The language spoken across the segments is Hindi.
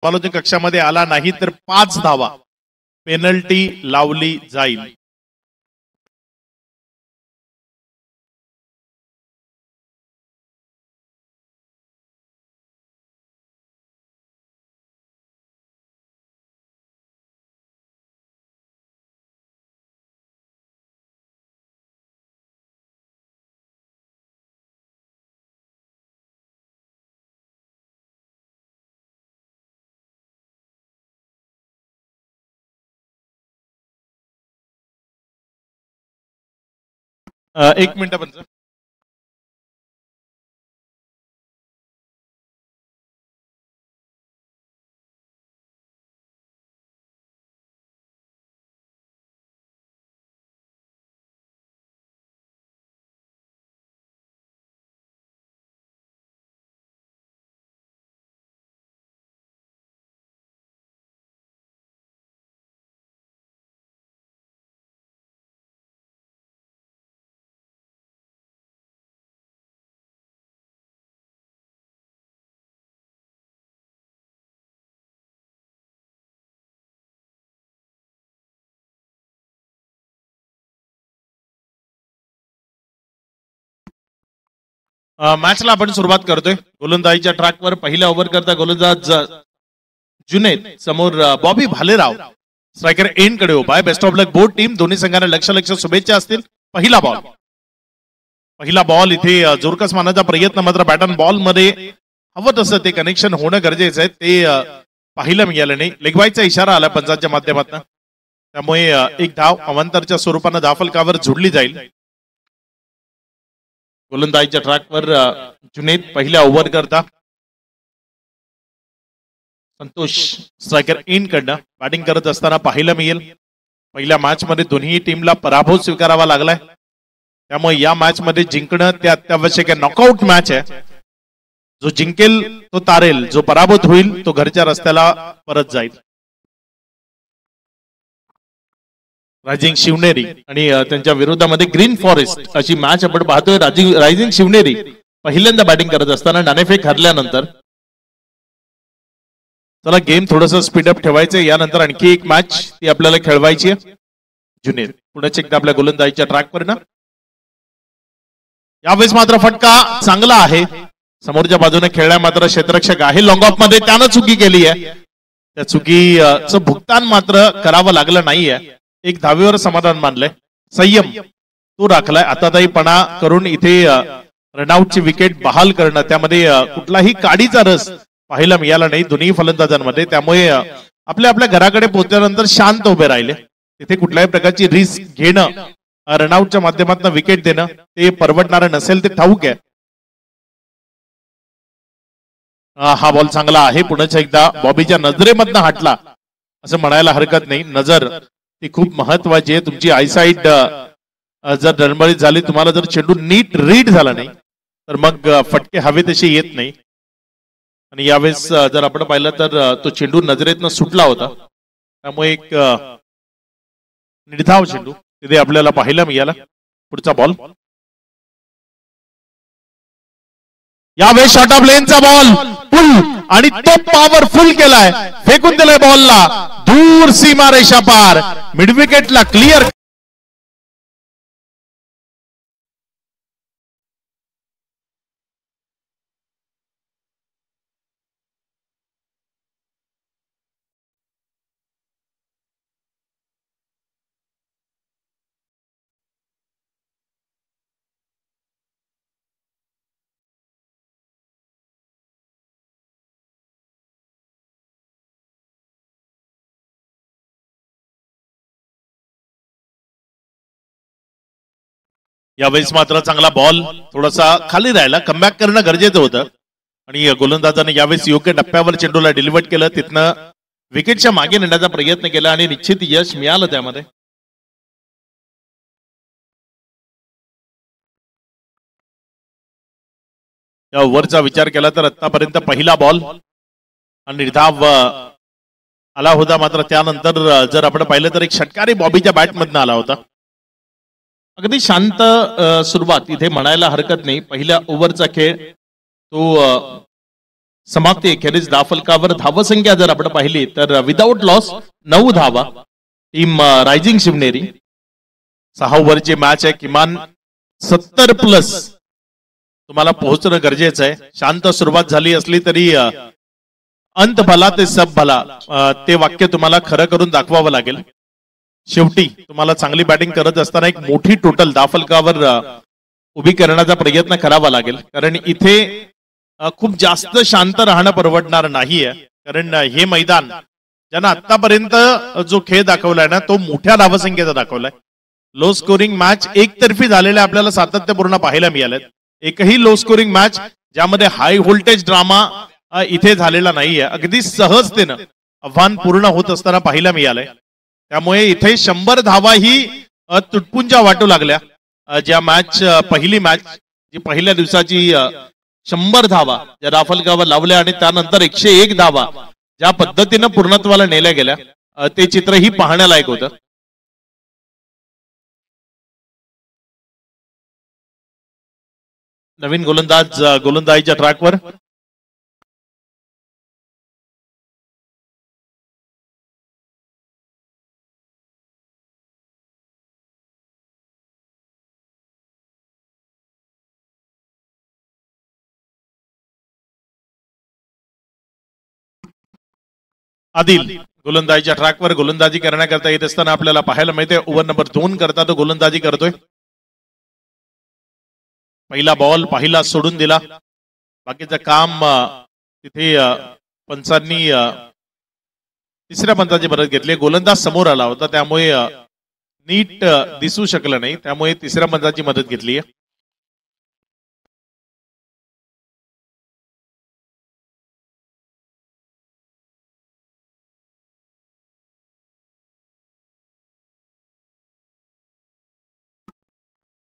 समालोचन कक्षामध्ये आला नाही तर 5 धावा पेनल्टी लावली जाईल। एक मिनिट पंच। मॅचला आपण सुरुवात करतोय। गोलंदाजीच्या ट्रॅकवर पहिल्या ओव्हर करता गोलंदाज जुनेद, समोर बॉबी भालेराव, स्ट्रायकर एंड कडे उभा आहे। Best of luck both team, दोन्ही संघांना लक्ष शुभेच्छा असतील। पहिला बॉल इथे जोरकस मारण्याचा प्रयत्न, मात्र बॅटन बॉल मध्ये हवं तसं ते कनेक्शन होणं गरजेचं आहे, ते पाहिलं मिळालं नाही। लेगबाईचा इशारा आला पंचांच्या माध्यमातून, त्यामुळे एक धाव अवांतरच्या स्वरूपानं धावफलकावर जोडली जाईल। गोलंदाजीच्या ट्रॅकवर जुनेद पहिल्या ओव्हर करता, संतोष स्ट्रायकर इन कडनं बॅटिंग करत असताना पाहायला मिळेल। पहिल्या मॅच मध्ये दोन्ही टीमला पराभव स्वीकारावा लागलाय, त्यामुळे या मॅच मध्ये जिंकणं ते अत्यावश्यक आहे। नॉकआउट मॅच आहे, जो जिंकेल तो तारेल, जो पराभूत होईल तो घरच्या रस्त्याला परत जाईल। रायझिंग शिवनेरी आणि त्यांच्या विरोधामध्ये ग्रीन फॉरेस्ट अशी मॅच आपण पाहतोय। रायझिंग शिवनेरी पहिल्यांदा बॅटिंग करत असताना नाणेफेक हरल्यानंतर, चला गेम थोडस स्पीडअप ठेवायचं, यानंतर आणखी एक मॅच ती आपल्याला खेळवायची आहे। जुनेद पुढेच एकदा आपल्या गोलंदाजीच्या ट्रॅकवर ना, यावेळेस मात्र फटका चांगला आहे, समोरच्या बाजूने खेळण्या मात्र क्षेत्ररक्षक आहे लॉंग ऑफ मध्ये, त्यानं चुकी केली आहे, त्या चुकीचं भुगतान मात्र करावं लागलं नाहीये। एक धावेवर समाधान मानलंय, संयम तो राखलाय, आताताईपणा करून इथे रनआउटची विकेट बहाल करणं, त्यामध्ये कुठलाही काडीचा रस पाहायला मिळाला नाही दोन्ही फलंदाजांमध्ये, त्यामुळे आपल्या आपल्या घराकडे पोहोचल्यानंतर शांत उभे राहिले। तिथे कुठल्याही प्रकारची रिस्क घेणं, रनआउटच्या माध्यमातून विकेट देणं ते परवडणारं नसेल, ते ठाऊक आहे। हा बॉल चांगला आहे, पुन्हा एकदा बॉबीच्या नजरेमधनं हटला असं म्हणायला हरकत नाही। नजर ती खूप महत्वाची आहे, तुमची आयसाइट जर डळमळीत झाली, तुम्हाला जर चेंडू नीट रीड झाला नाही तर मग फटके हवे तसे येत नाही। आणि यावेळेस जर आपण पाहिलं तर तो चेंडू नजरेतनं सुटला होता, त्यामुळे एक निर्धाव चेंडू तिथे आपल्याला पाहायला मिळाला। पुढचा बॉल, यावेळेस शॉर्ट ऑफ लेनचा बॉल पुल, आणि तो पॉवरफुल केलाय, फेकून दिलाय बॉलला दूर सीमा रेषा पार, मिड विकेटला क्लिअर। यावेळेस मात्र चांगला बॉल थोडासा खाली राहिला, कमबॅक करणं गरजेचं होतं, आणि गोलंदाजाने यावेळेस योग्य टप्प्यावर चेंडूला डिलिव्हर केलं, तिथनं विकेटच्या मागे नेण्याचा प्रयत्न केला आणि निश्चित यश मिळालं त्यामध्ये। या ओव्हरचा विचार केला तर आतापर्यंत पहिला बॉल आणि निर्धाव आला होता, मात्र त्यानंतर जर आपण पाहिलं तर एक षटकारी बॉबीच्या बॅटमधनं आला होता। अगदी शांत सुरुवात इथे म्हणायला हरकत नाही। पहिल्या ओव्हरचा खेळ तो समाप्ती अखेरीस धावफलकावर धावसंख्या जर आपण पाहिली तर विदाऊट लॉस 9 धावा टीम रायझिंग शिवनेरी. 6 ओव्हरची मॅच आहे. किमान 70 प्लस तुम्हाला पोहोचणं गरजेचं आहे. शांत सुरुवात झाली असली तरी अंत भला ते सब भला ते वाक्य तुम्हाला खरं करून दाखवावं लागेल. शेवटी तुम्हाला चांगली बॅटिंग करत असताना एक मोठी टोटल धावफलकावर उभी करण्याचा प्रयत्न करावा लागेल. कारण इथे खूप जास्त शांत राहणं परवडणार नाहीये. कारण हे मैदान ज्यांना आतापर्यंत जो खेळ दाखवलाय ना तो मोठ्या धावसंख्येचा दाखवलाय. लो स्कोरिंग मॅच एकतर्फी झालेल्या आपल्याला सातत्यपूर्ण पाहायला मिळालेत. एकही लो स्कोरिंग मॅच ज्यामध्ये हाय व्होल्टेज ड्रामा इथे झालेला नाहीये. अगदी सहजतेनं आव्हान पूर्ण होत असताना पाहायला मिळालंय. त्यामुळे इथे 100 धावा ही तुटपुंजा वाटू लागल्या. ज्या मॅच पहिली मॅच जी पहिल्या दिवसाची 100 धावा ज्या धावफलकावर लावल्या आणि त्यानंतर 101 धावा ज्या पद्धतीनं पूर्णत्वाला नेल्या गेल्या ते चित्रही पाहण्यालायक होतं. नवीन गोलंदाज गोलंदाजीच्या ट्रॅकवर. आदिल गोलंदाजीच्या ट्रॅकवर गोलंदाजी करण्याकरता येत असताना आपल्याला पाहायला मिळते. ओव्हर नंबर 2 करता तो गोलंदाजी करतोय. पहिला बॉल पहिला सोडून दिला. बाकीचं काम तिथे पंचांनी तिसऱ्या पंचाची मदत घेतली. गोलंदाज समोर आला होता त्यामुळे नीट दिसू शकलं नाही. त्यामुळे तिसऱ्या पंचाची मदत घेतली.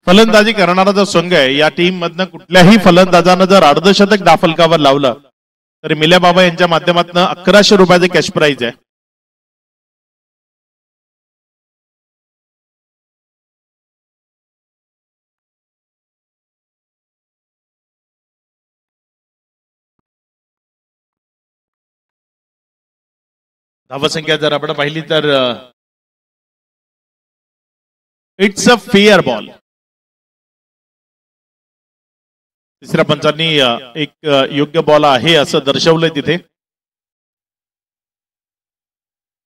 फलंदाजी करणारा जो संघ आहे या टीम मधनं कुठल्याही फलंदाजानं जर अर्धशतक धावफलकावर लावलं तर मिल्या बाबा यांच्या माध्यमातून 1100 रुपयाचे कॅश प्राइज आहे. धावसंख्या जर आपण पाहिली तर इट्स अ फेअर बॉल. तिसऱ्या पंचांनी एक योग्य बॉल आहे असं दर्शवलंय तिथे.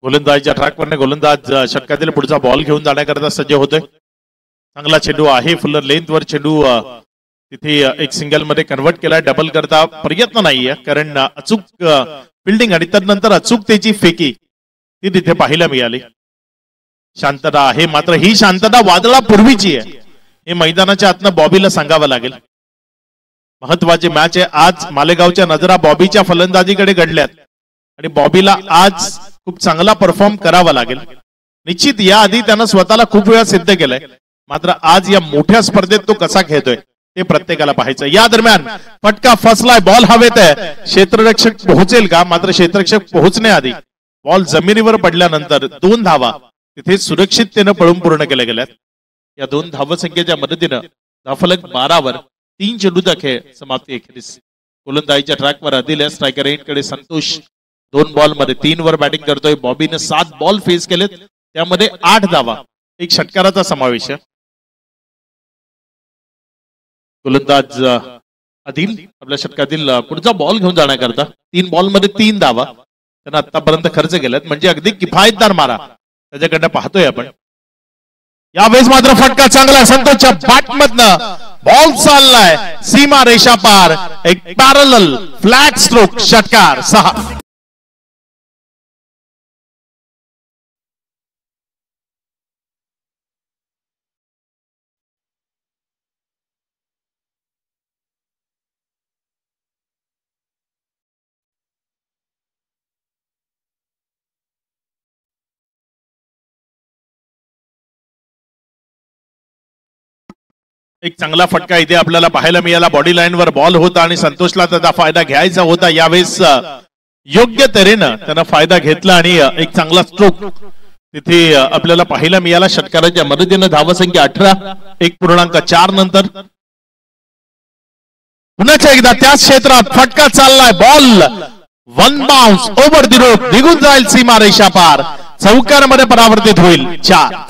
गोलंदाजीच्या ट्रॅकवरने गोलंदाज षटकातील पुढचा बॉल घेऊन जाण्याकरता सज्ज होतोय. चांगला चेंडू आहे. फुल लेंथवर चेंडू तिथे एक सिंगल मध्ये कन्वर्ट केलाय. डबल करता प्रयत्न नाहीये कारण अचूक फिल्डिंग आणि त्यानंतर अचूकतेची फेकी ती तिथे पाहायला मिळाली. शांतता आहे मात्र ही शांतता वादळापूर्वीची आहे हे मैदानाच्या आतनं बॉबीला सांगावं लागेल. महत्वाची मॅच आहे. आज मालेगावच्या नजरा बॉबीच्या फलंदाजीकडे घडल्यात आणि बॉबीला आज खूप चांगला परफॉर्म करावा लागेल. निश्चित याआधी त्यानं स्वतःला खूप वेळा सिद्ध केलंय मात्र आज या मोठ्या स्पर्धेत तो कसा खेळतोय ते प्रत्येकाला पाहायचं. या दरम्यान फटका फसलाय. बॉल हवेत आहे. क्षेत्ररक्षक पोहोचेल का? मात्र क्षेत्ररक्षक पोहोचण्याआधी बॉल जमिनीवर पडल्यानंतर 2 धावा तिथे सुरक्षिततेनं पळून पूर्ण केल्या गेल्यात. या 2 धावसंख्येच्या मदतीनं धावफलक 12 वर 3 चेंडूचा खेळ समाप्ती अखेरीस. गोलंदाजीच्या ट्रॅकवर आदिल स्ट्रायकर एंडकडे संतोष 2 बॉल मध्ये 3 वर बॅटिंग करतोय. बॉबीने 7 बॉल फेस केलेत त्यामध्ये 8 धावा एक षटकाराचा समावेश आहे. गोलंदाज आदिल आपल्या षटकातील पुढचा बॉल घेऊन जाण्याकरता 3 बॉल मध्ये 3 धावा त्यांना आतापर्यंत खर्च केल्यात म्हणजे अगदी किफायतदार मारा त्याच्याकडनं पाहतोय आपण. यावेळेस मात्र फटका चांगला संतोषच्या बॅट मधनं बॉल चाललाय सीमा रेषा पार. एक पॅरलल फ्लॅट स्ट्रोक षटकार 6. एक चांगला फटका इथे आपल्याला पाहायला मिळाला. बॉडी लाईन वर बॉल होता आणि संतोषला त्याचा फायदा घ्यायचा होता. यावेळेस योग्य तऱ्हेनं त्यानं फायदा घेतला आणि एक चांगला स्ट्रोक तिथे आपल्याला पाहायला मिळाला. षटकाराच्या मदतीनं धावसंख्या 18 1.4 नंतर पुन्हा एकदा त्याच क्षेत्रात फटका चाललाय. बॉल वन बाउन्स ओव्हर दी रोड निघून जाईल सीमा रेषा पार. चौकारामध्ये परावर्तित होईल. 4.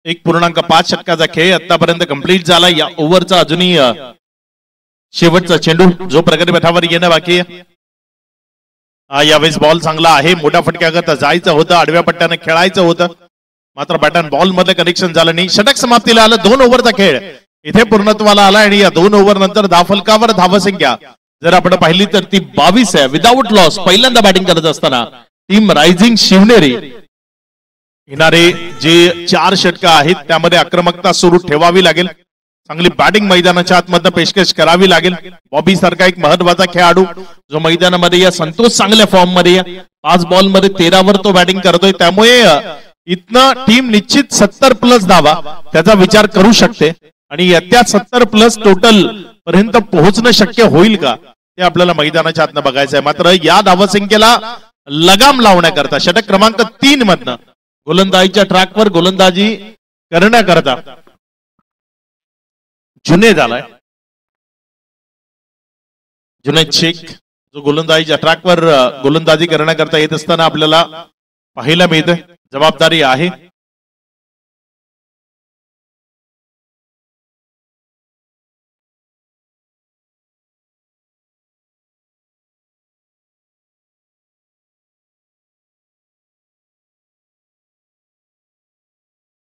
एक 1.5 षटकाचा खेळ आतापर्यंत कंप्लीट झाला. या ओव्हरचा अजूनही शेवटचा चेंडू जो प्रगती पथावर येणं बाकी आहे. यावेळेस बॉल चांगला आहे. मोठ्या फटक्याकरता जायचं होतं. आडव्या पट्ट्याने खेळायचं होतं. मात्र बॅटन बॉल मध्ये कनेक्शन झालं नाही. षटक समाप्तीला आलं. 2 ओव्हरचा खेळ इथे पूर्णत्वाला आला आणि या 2 ओव्हर नंतर धावफलकावर धावसंख्या जर आपण पाहिली तर ती 22 आहे. विदाऊट लॉस पहिल्यांदा बॅटिंग करत असताना टीम रायझिंग शिवनेरी येणारे जे 4 षटक आहेत त्यामध्ये आक्रमकता सुरू ठेवावी लागेल. चांगली बॅटिंग मैदानाच्या आतमधनं पेशकश करावी लागेल. बॉबी सारखा एक महत्वाचा खेळाडू जो मैदानामध्ये या संतोष चांगल्या फॉर्म मध्ये 5 बॉल मध्ये 13 वर तो बॅटिंग करतोय. त्यामुळे इथनं टीम निश्चित 70+ धावा त्याचा विचार करू शकते आणि त्या 70+ टोटल पर्यंत पोहोचणं शक्य होईल का ते आपल्याला मैदानाच्या आतनं बघायचं आहे. मात्र या धावसंख्येला लगाम लावण्याकरता षटक क्रमांक 3 मधनं गोलंदाजीच्या ट्रॅकवर गोलंदाजी करण्याकरता जुनेद आलाय. जुनेद शेख जो गोलंदाजीच्या ट्रॅकवर गोलंदाजी करण्याकरता येत असताना आपल्याला पाहायला मिळतं. जबाबदारी आहे.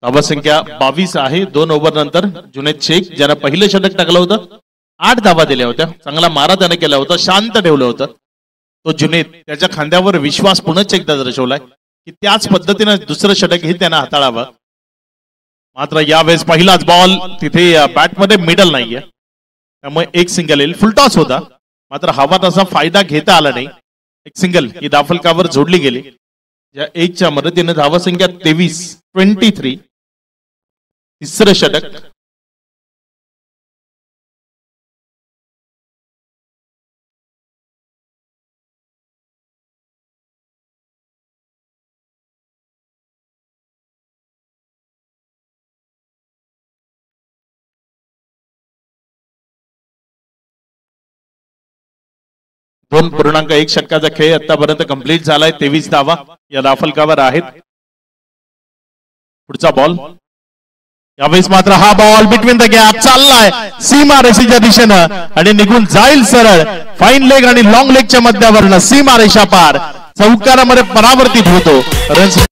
धावसंख्या 22 आहे. 2 ओव्हर नंतर जुनेद शेख ज्यानं पहिलं षटक टाकलं होतं 8 धावा दिल्या होत्या. चांगला मारा त्याने केला होता. शांत ठेवलं होतं. तो जुनेद त्याच्या खांद्यावर विश्वास पुन्हा एकदा दर्शवलाय की त्याच पद्धतीने दुसरं षटक हे त्यानं हाताळावं. मात्र यावेळेस पहिलाच बॉल तिथे बॅटमध्ये मिडल नाहीये त्यामुळे एक सिंगल येईल. फुलटॉस होता मात्र हवा तसा फायदा घेता आला नाही. एक सिंगल ही धावफलकावर जोडली गेली. या 1च्या मदतीने धावसंख्या 23. तिसरं षटक. दोन 2.1 षटकाचा खेळ आतापर्यंत कंप्लीट झालाय. 23 धावा या धावफलकावर आहेत. पुढचा बॉल यावेळेस मात्र हा बॉल बिटवीन द गॅप चाललाय सीमा रेषेच्या दिशेनं आणि निघून जाईल सरळ. फाईन लेग आणि लॉंग लेगच्या मध्यावरनं सीमा रेषा पार. चौकारामध्ये परावर्तित होतो. रन्स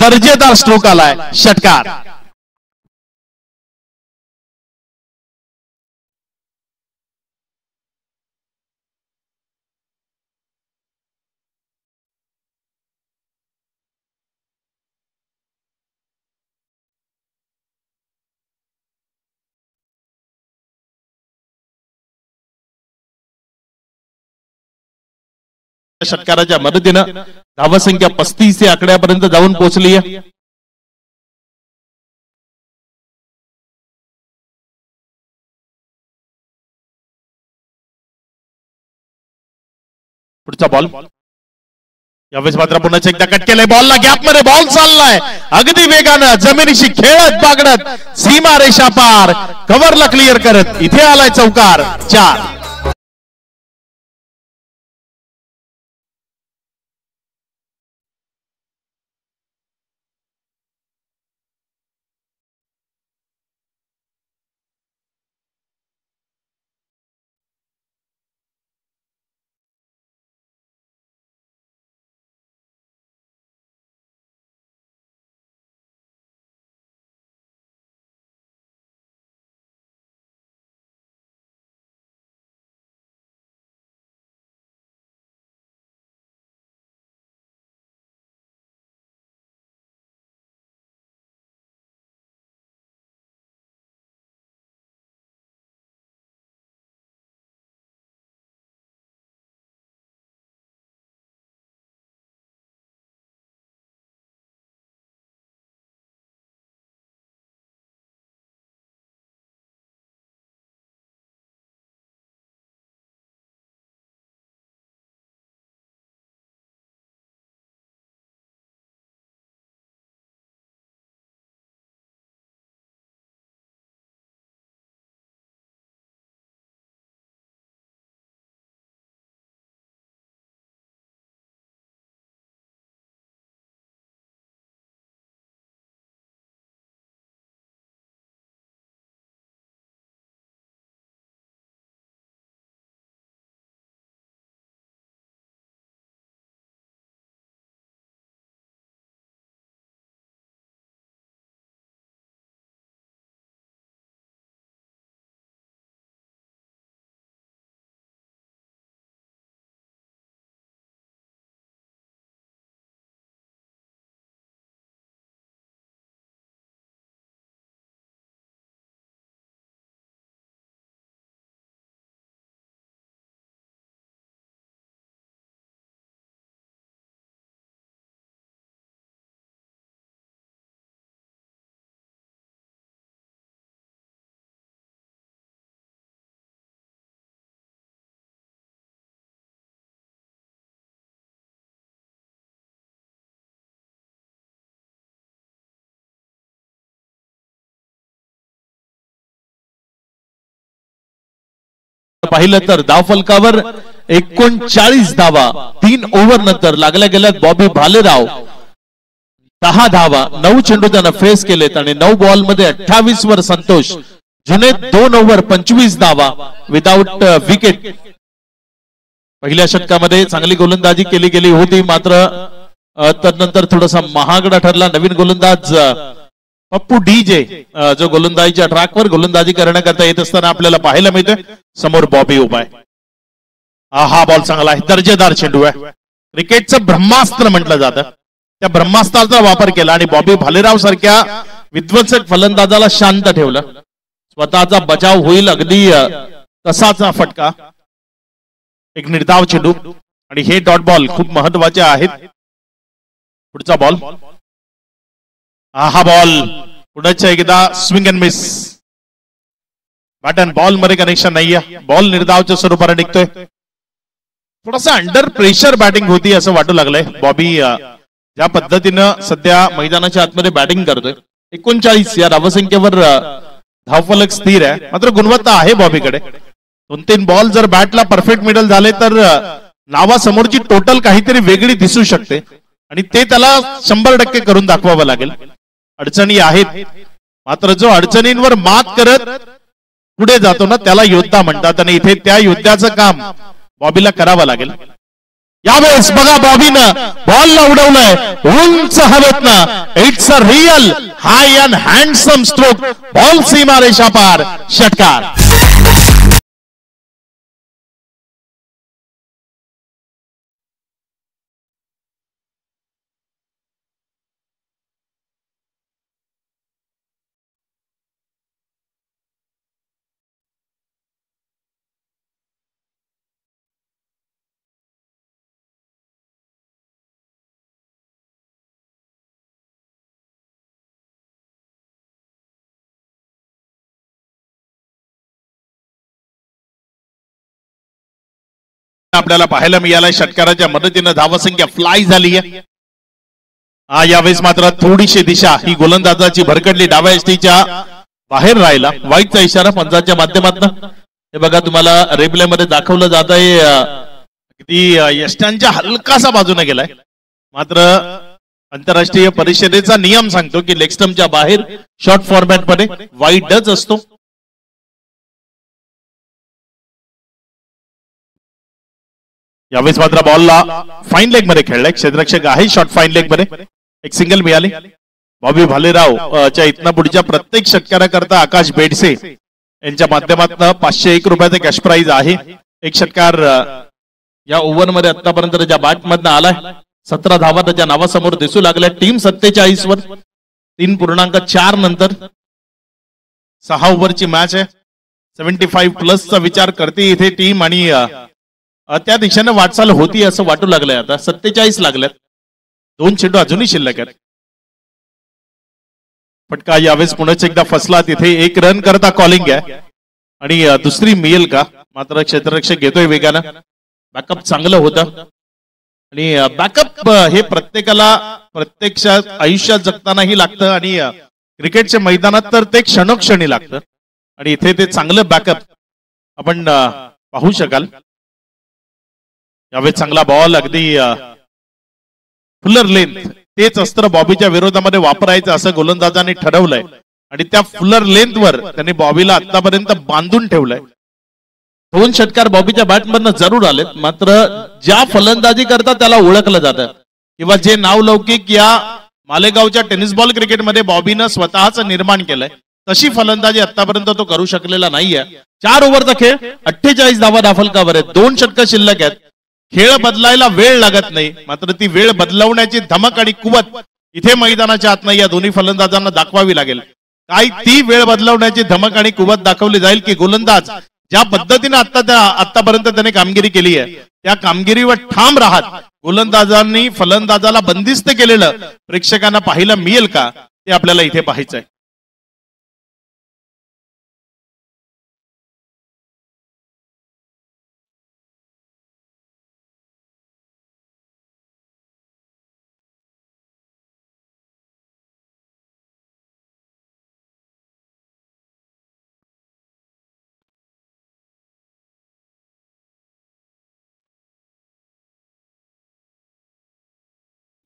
दर्जेदार स्ट्रोक आलाय. षटकार. षटकाराच्या मदतीनं धावसंख्या 35 या आकड्यापर्यंत जाऊन पोहोचली आहे. पुढचा बॉल यावेळेस मात्र पुन्हा एकदा कट केलाय. बॉलला गॅप मध्ये बॉल चाललाय अगदी वेगानं जमिनीशी खेळत बागडत सीमा रेषा पार कव्हरला क्लिअर करत इथे आलाय चौकार. 4. पाहिलं तर धावफलकावर 39 धावा 3 ओव्हर नंतर लागल्या गेल्यात बॉबी भालेराव 10 धावा 9 चेंडू त्यानं फेस केलेत आणि 9 बॉल मध्ये 28 वर संतोष जुनेद 2 ओव्हर 25 धावा विदाउट विकेट. पहिल्या षटकामध्ये चांगली गोलंदाजी केली गेली होती मात्र तदनंतर थोडासा महागडा ठरला. नवीन गोलंदाज पप्पू डीजे जो गोलंदाजीच्या ट्रॅकवर गोलंदाजी करण्याकरता येत असताना आपल्याला पाहायला मिळतोय. समोर बॉबी उभा आहे. हा बॉल चांगला आहे दर्जेदार चेंडू आहे. क्रिकेटचं ब्रह्मास्त्र म्हटलं जातं त्या ब्रह्मास्त्राचा वापर केला आणि बॉबी भालेराव सारख्या विध्वंसक फलंदाजाला शांत ठेवलं. स्वतःचा बचाव होईल अगदी तसाचा फटका. एक निर्धाव चेंडू आणि हे डॉट बॉल खूप महत्वाचे आहेत. पुढचा बॉल हा बॉल पुढच्या एकदा swing and miss. Bat and ball मध्ये कनेक्शन नाहीये. बॉल निर्धावच्या स्वरूपाने निघतोय. थोडासा अंडर प्रेशर बॅटिंग होती असं वाटू लागलंय. बॉबी ज्या पद्धतीनं सध्या मैदानाच्या आतमध्ये बॅटिंग करतोय 39 या धावसंख्येवर धावफलक स्थिर आहे मात्र गुणवत्ता आहे बॉबीकडे. 2-3 बॉल जर बॅटला परफेक्ट मिडल झाले तर नावासमोरची टोटल काहीतरी वेगळी दिसू शकते आणि ते त्याला 100% करून दाखवावं लागेल. अडचणी आहेत मात्र जो अडचणींवर मात करत पुढे जातो ना त्याला योद्धा म्हणतात आणि इथे त्या योद्ध्याचं काम बॉबीला करावं लागेल. यावेळेस बघा बॉबीनं बॉलला उडवलंय उंच हवेतनं. It's a real high and handsome stroke. Ball सीमा रेषा पार. षटकार. आपल्याला पाहायला मिळालाय. षटकाराच्या मदतीनं धावसंख्या फ्लाय झाली आहे. यावेळेस मात्र थोडीशी दिशा ही गोलंदाजाची भरकडली, डाव्या एसटीच्या बाहेर राहिला. वाईटचा इशारा पंचाच्या माध्यमातून. हे बघा तुम्हाला रिप्ले मध्ये दाखवलं जात आहे, अगदी यष्टांच्या हलकासा बाजूने गेलाय. मात्र आंतरराष्ट्रीय परिषदेचा नियम सांगतो की लेग स्टंपच्या बाहेर शॉर्ट फॉर्मॅट मध्ये वाईडच असतो. यावेळेस मात्र बॉलला फाईन लेग मध्ये खेळलाय. क्षेत्ररक्षक आहे शॉर्ट फाईन लेग मध्ये. एक सिंगल मिळाली. बॉबी भालेराव च्या इथनं पुढच्या प्रत्येक षटकाराकरता आकाश बेडसे यांच्या माध्यमातून 501 रुपयाचा कॅश प्राइज आहे. एक षटकार या ओव्हर मध्ये आतापर्यंत ज्या बॅट मधनं आलाय. 17 धावा त्याच्या नावासमोर दिसू लागल्या. टीम 47 वर 3.4 नंतर 6 ओव्हरची मॅच आहे. 75 प्लसचा विचार करते इथे टीम आणि त्या दिशेने वाटचाल होती असं वाटू लागलंय. आता 47 लागल्यात. 2 चेंडू अजूनही शिल्लक आहेत. फटका यावेळेस पुन्हा एकदा फसला. तिथे 1 रन करता कॉलिंग आहे आणि दुसरी मिळेल का. मात्र क्षेत्ररक्षक घेतोय वेगानं. बॅकअप चांगलं होतं आणि बॅकअप हे प्रत्येकाला प्रत्यक्षात आयुष्यात जगतानाही लागतं आणि क्रिकेटच्या मैदानात तर ते क्षणोक्षणी लागतं आणि इथे ते चांगलं बॅकअप आपण पाहू शकाल. यावेळेस चांगला बॉल, अगदी फुलर लेंथ तेच अस्त्र बॉबीच्या विरोधामध्ये वापरायचं असं गोलंदाजांनी ठरवलंय आणि त्या फुलर लेंथ वर त्यांनी बॉबीला आतापर्यंत बांधून ठेवलंय. 2 षटकार बॉबीच्या बॅटमधनं जरूर आलेत. मात्र ज्या फलंदाजी करता त्याला ओळखलं जातं किंवा जे नावलौकिक या मालेगावच्या टेनिस बॉल क्रिकेटमध्ये बॉबीनं स्वतःच निर्माण केलंय तशी फलंदाजी आतापर्यंत तो करू शकलेला नाहीये. 4 ओव्हरचा खेळ, 48 धावा दाफलकावर आहेत. 2 षटकं शिल्लक आहेत. खेळ बदलायला वेळ लागत नाही. मात्र ती वेळ बदलवण्याची धमक आणि कुवत इथे मैदानाच्या आतनं या दोन्ही फलंदाजांना दाखवावी लागेल. काय ती वेळ बदलवण्याची धमक आणि कुवत दाखवली जाईल की गोलंदाज ज्या पद्धतीने आतापर्यंत त्याने कामगिरी केली आहे त्या कामगिरीवर ठाम राहत गोलंदाजांनी फलंदाजाला बंदिस्त केलेलं प्रेक्षकांना पाहायला मिळेल का ते आपल्याला इथे पाहायचंय.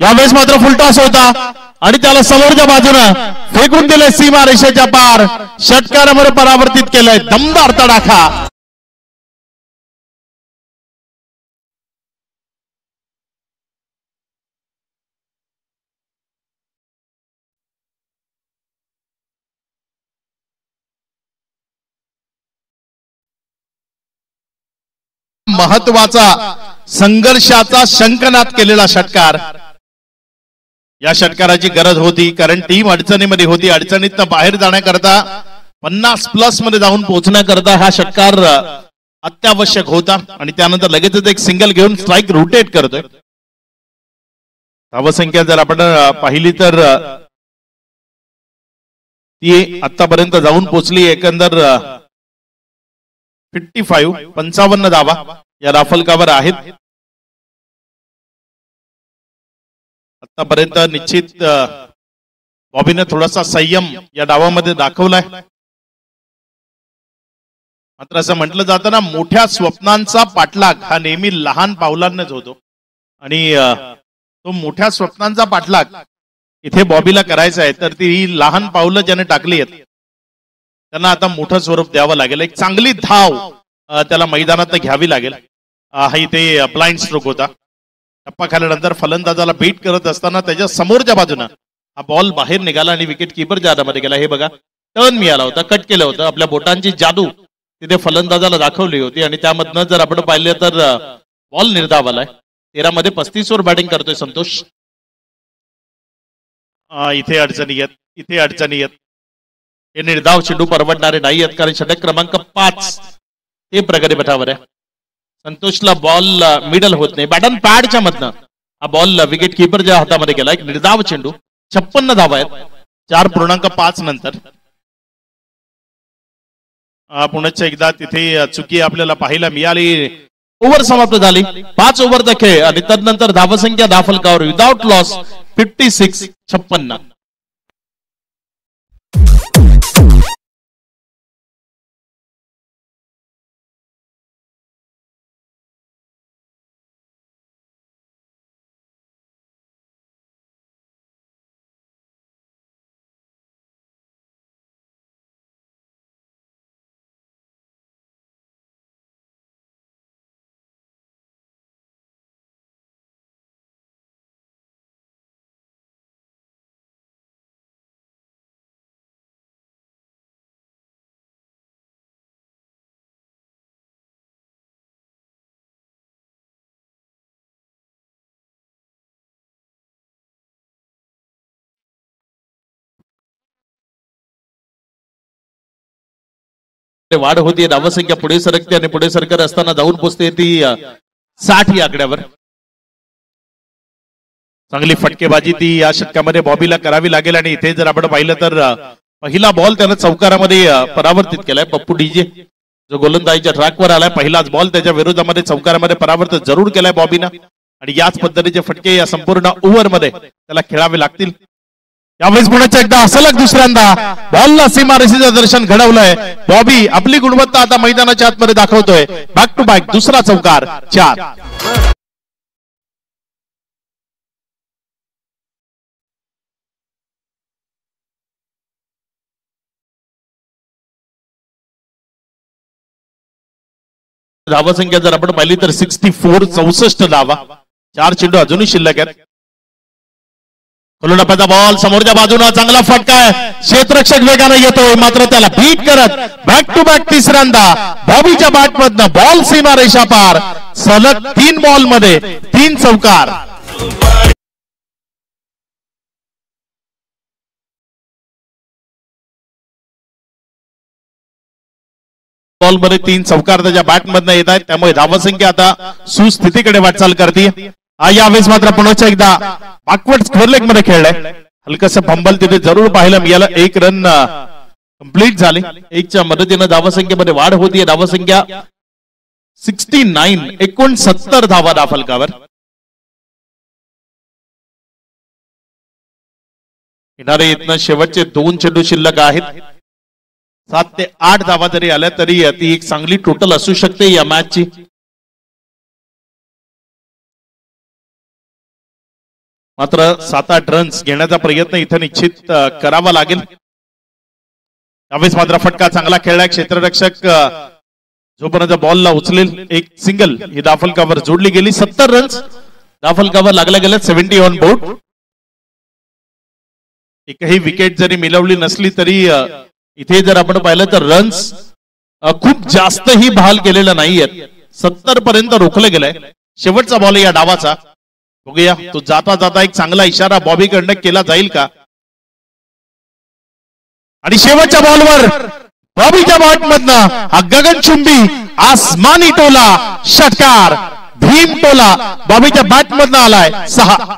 यावेळेस मात्र फुलटॉस होता आणि त्याला समोरच्या बाजूनं फेकून दिले सीमा रेषेच्या पार. षटकारामध्ये परावर्तित केलंय. दमदार तडाखा. महत्वाचा संघर्षाचा शंखनाद केलेला षटकार. या षटकाराची गरज होती कारण टीम अडचणीमध्ये होती. अडचणीतनं बाहेर जाण्याकरता 50 प्लस मध्ये जाऊन पोहोचण्याकरता हा षटकार अत्यावश्यक होता आणि त्यानंतर लगेचच एक सिंगल घेऊन स्ट्राईक रोटेट करतोय. धावसंख्या जर आपण पाहिली तर ती आतापर्यंत जाऊन पोहोचली एकंदर 55 धावा या राफलकावर आहेत. आतापर्यंत निश्चित बॉबीने थोडासा संयम या डावामध्ये दाखवलाय. मात्र असं म्हटलं जातं ना, मोठ्या स्वप्नांचा पाठलाग हा नेहमी लहान पावलांनाच होतो आणि तो मोठ्या स्वप्नांचा पाठलाग इथे बॉबीला करायचा आहे. तर ती लहान पावलं ज्याने टाकली आहेत त्यांना आता मोठं स्वरूप द्यावं लागेल. एक चांगली धाव त्याला मैदानात घ्यावी लागेल. हा इथे ब्लाइंड स्ट्रोक होता. टप्पा खाल्यानंतर फलंदाजाला बीट करत असताना त्याच्या समोरच्या बाजूनं हा बॉल बाहेर निघाला आणि विकेट किपर जादामध्ये गेला. हे बघा, टर्न मिळाला होता, कट केलं होतं. आपल्या बोटांची जादू तिथे फलंदाजाला दाखवली होती आणि त्यामधनं जर आपण पाहिलं तर बॉल निर्धाव आलाय. 13 मध्ये 35 वर बॅटिंग करतोय संतोष. इथे अडचणी आहेत. हे निर्धाव चेंडू परवडणारे नाही आहेत कारण षटक क्रमांक 5 हे प्रगती पथावर आहे. संतोषला बॉल मिडल होत नाही. बॅटन पॅडच्या मधनं हा बॉल विकेट किपरच्या हातामध्ये गेला. एक निर्धाव चेंडू. 56 धावा आहेत 4.5 नंतर. पुन्हा एकदा तिथे चुकी आपल्याला पाहायला मिळाली. ओव्हर समाप्त झाली. 5 ओव्हरचा खेळ आणि तदनंतर धावसंख्या धाफलकावर विदाउट लॉस 56-56. वाढ होती. धावसंख्या पुढे सरकते आणि पुढे सरकत असताना जाऊन पोचते ती 60 या आकड्यावर. चांगली फटकेबाजी ती या षटकामध्ये बॉबीला करावी लागेल आणि इथे जर आपण पाहिलं तर पहिला बॉल त्यानं चौकारामध्ये परावर्तित केलाय. पप्पू डीजे जो गोलंदाजीच्या ट्रॅकवर आलाय, पहिलाच बॉल त्याच्या विरोधामध्ये चौकारामध्ये परावर्तित जरूर केलाय बॉबीनं आणि याच पद्धतीचे फटके या संपूर्ण ओव्हर मध्ये त्याला खेळावे लागतील. यावेळेस पुण्याच्या एकदा सलग दुसऱ्यांदा बॉलला सीमारेषेचं दर्शन घडवलंय. बॉबी आपली गुणवत्ता आता मैदानाच्या आतमध्ये दाखवतोय. बॅक टू बॅक दुसरा चौकार 4. धावसंख्या जर आपण पाहिली तर 64 धावा. 4 चेंडू अजूनही शिल्लक आहेत. फलंदाजाचा बॉल समोरच्या बाजूला चांगला फटका आहे. क्षेत्ररक्षक वेगाने येतोय मात्र त्याला बीट करत बॅक टू बॅक तिसऱ्यांदा बॉबीच्या बॅटमधनं बॉल सीमारेषा पार. सलग 3 बॉल मध्ये 3 चौकार. बॉल मध्ये 3 चौकार त्याच्या बॅटमधनं येत आहेत. त्यामुळे धावसंख्या आता सुस्थितीकडे वाटचाल करते. यावेळेस मात्र पुन्हा एकदा बॅकवर्ड स्क्वेअर लेग मध्ये खेळलाय. हलकस फंबल तिथे जरूर पाहायला मिळालं. 1 रन कंप्लीट झाले. 1च्या मदतीनं धावसंख्येमध्ये वाढ होतीये. धावसंख्या 69 धावा धाफलकावर. किनारे इथनं शेवटचे 2 चेंडू शिल्लक आहेत. 7 ते 8 धावा जरी आल्या तरी ती एक चांगली टोटल असू शकते या मॅचची. मात्र 7-8 रन्स घेण्याचा प्रयत्न इथे निश्चित करावा लागेल. त्यावेळेस मात्र फटका चांगला खेळलाय. क्षेत्ररक्षक जोपर्यंत बॉलला उचलेल एक सिंगल ही धाफलकावर जोडली गेली. 70 रन्स धाफलकावर लागल्या गेल्या. 70 ऑन बोर्ड. एकही विकेट जरी मिळवली नसली तरी इथे जर आपण पाहिलं तर रन्स खूप जास्तही बहाल केलेला नाहीयेत. 70 पर्यंत रोखलं गेलंय. शेवटचा बॉल या डावाचा. बघूया तो जाता जाता एक चांगला इशारा बॉबी कडनं केला जाईल का. आणि शेवटच्या बॉलवर बॉबीच्या बॅटमधनं हा गगनचुंबी आसमानी टोला षटकार भीम टोला बॉबीच्या बॅटमधनं आलाय. 6.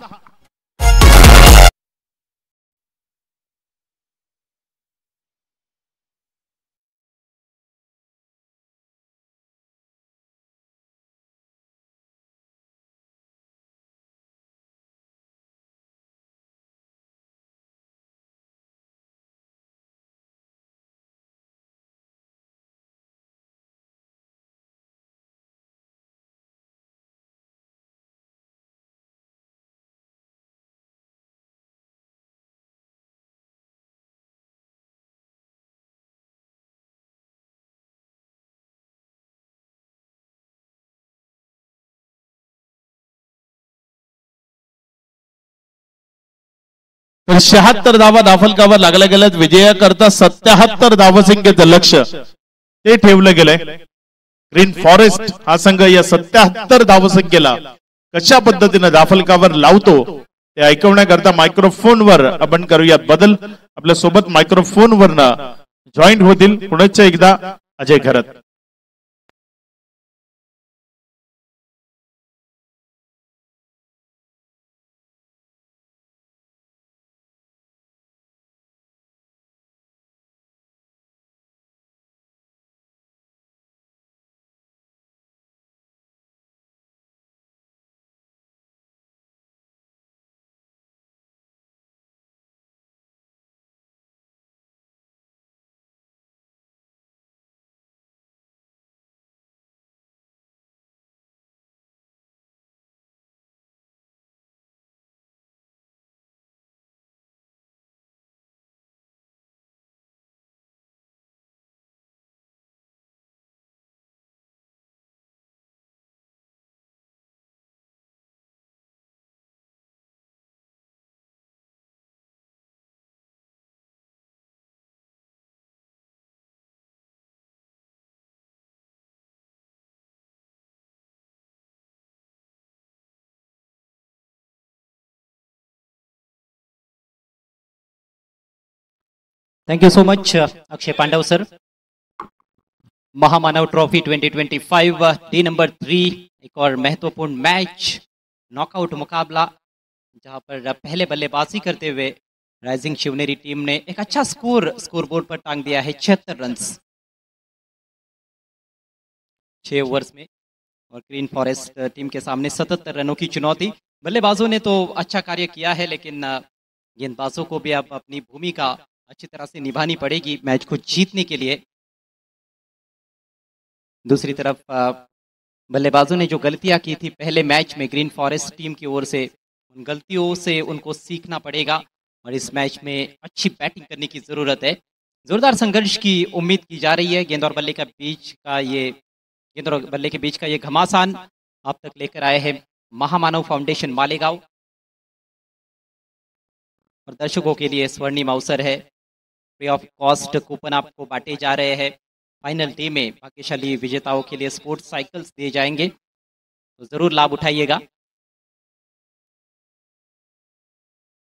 तर 76 धावा धाफलकावर लागल्या गेल्यात. विजयाकरता 77 धावसंख्येचं लक्ष ते ठेवलं गेलंय. ग्रीन फॉरेस्ट हा संघ या 77 धावसंख्येला कशा पद्धतीने धाफलकावर लावतो ते ऐकवण्याकरता मायक्रोफोनवर आपण करूयात बदल. आपल्या सोबत मायक्रोफोनवरनं जॉईंट होतील पुण्याच्या एकदा Ajay Gharat. Thank you so much Akshay Pandav sir. Mahamanav trophy 2025 day number 3, एक और महत्वपूर्ण मैच, नॉकआउट मुकाबला, जहां पर पहले बल्लेबाजी करते हुए राइजिंग शिवनेरी टीम ने एक अच्छा स्कोरबोर्ड पर टांग दिया है, 76 रन 6 ओवर्स में। और ग्रीन फॉरेस्ट टीम के सामने 77 रनों की चुनौती। बल्लेबाजों ने तो अच्छा कार्य किया है, लेकिन गेंदबाजों को भी अब अपनी भूमिका अच्छी तरह से निभानी पड़ेगी मैच को जीतने के लिए। दूसरी तरफ बल्लेबाजों ने जो गलतियां की थी पहले मैच में ग्रीन फॉरेस्ट टीम की ओर से, उन गलतियों से उनको सीखना पड़ेगा और इस मैच में अच्छी बैटिंग करने की जरूरत है। जोरदार संघर्ष की उम्मीद की जा रही है। गेंद और बल्ले के बीच का ये घमासान आप तक लेकर आए हैं महामानव फाउंडेशन मालेगांव। और दर्शकों के लिए स्वर्णिम अवसर है, फ्री ऑफ कॉस्ट कूपन आपको बांटे जा रहे हैं। फाइनल डे में भाग्यशाली विजेताओं के लिए स्पोर्ट्स साइकिल्स दिए जाएंगे, तो जरूर लाभ उठाइएगा।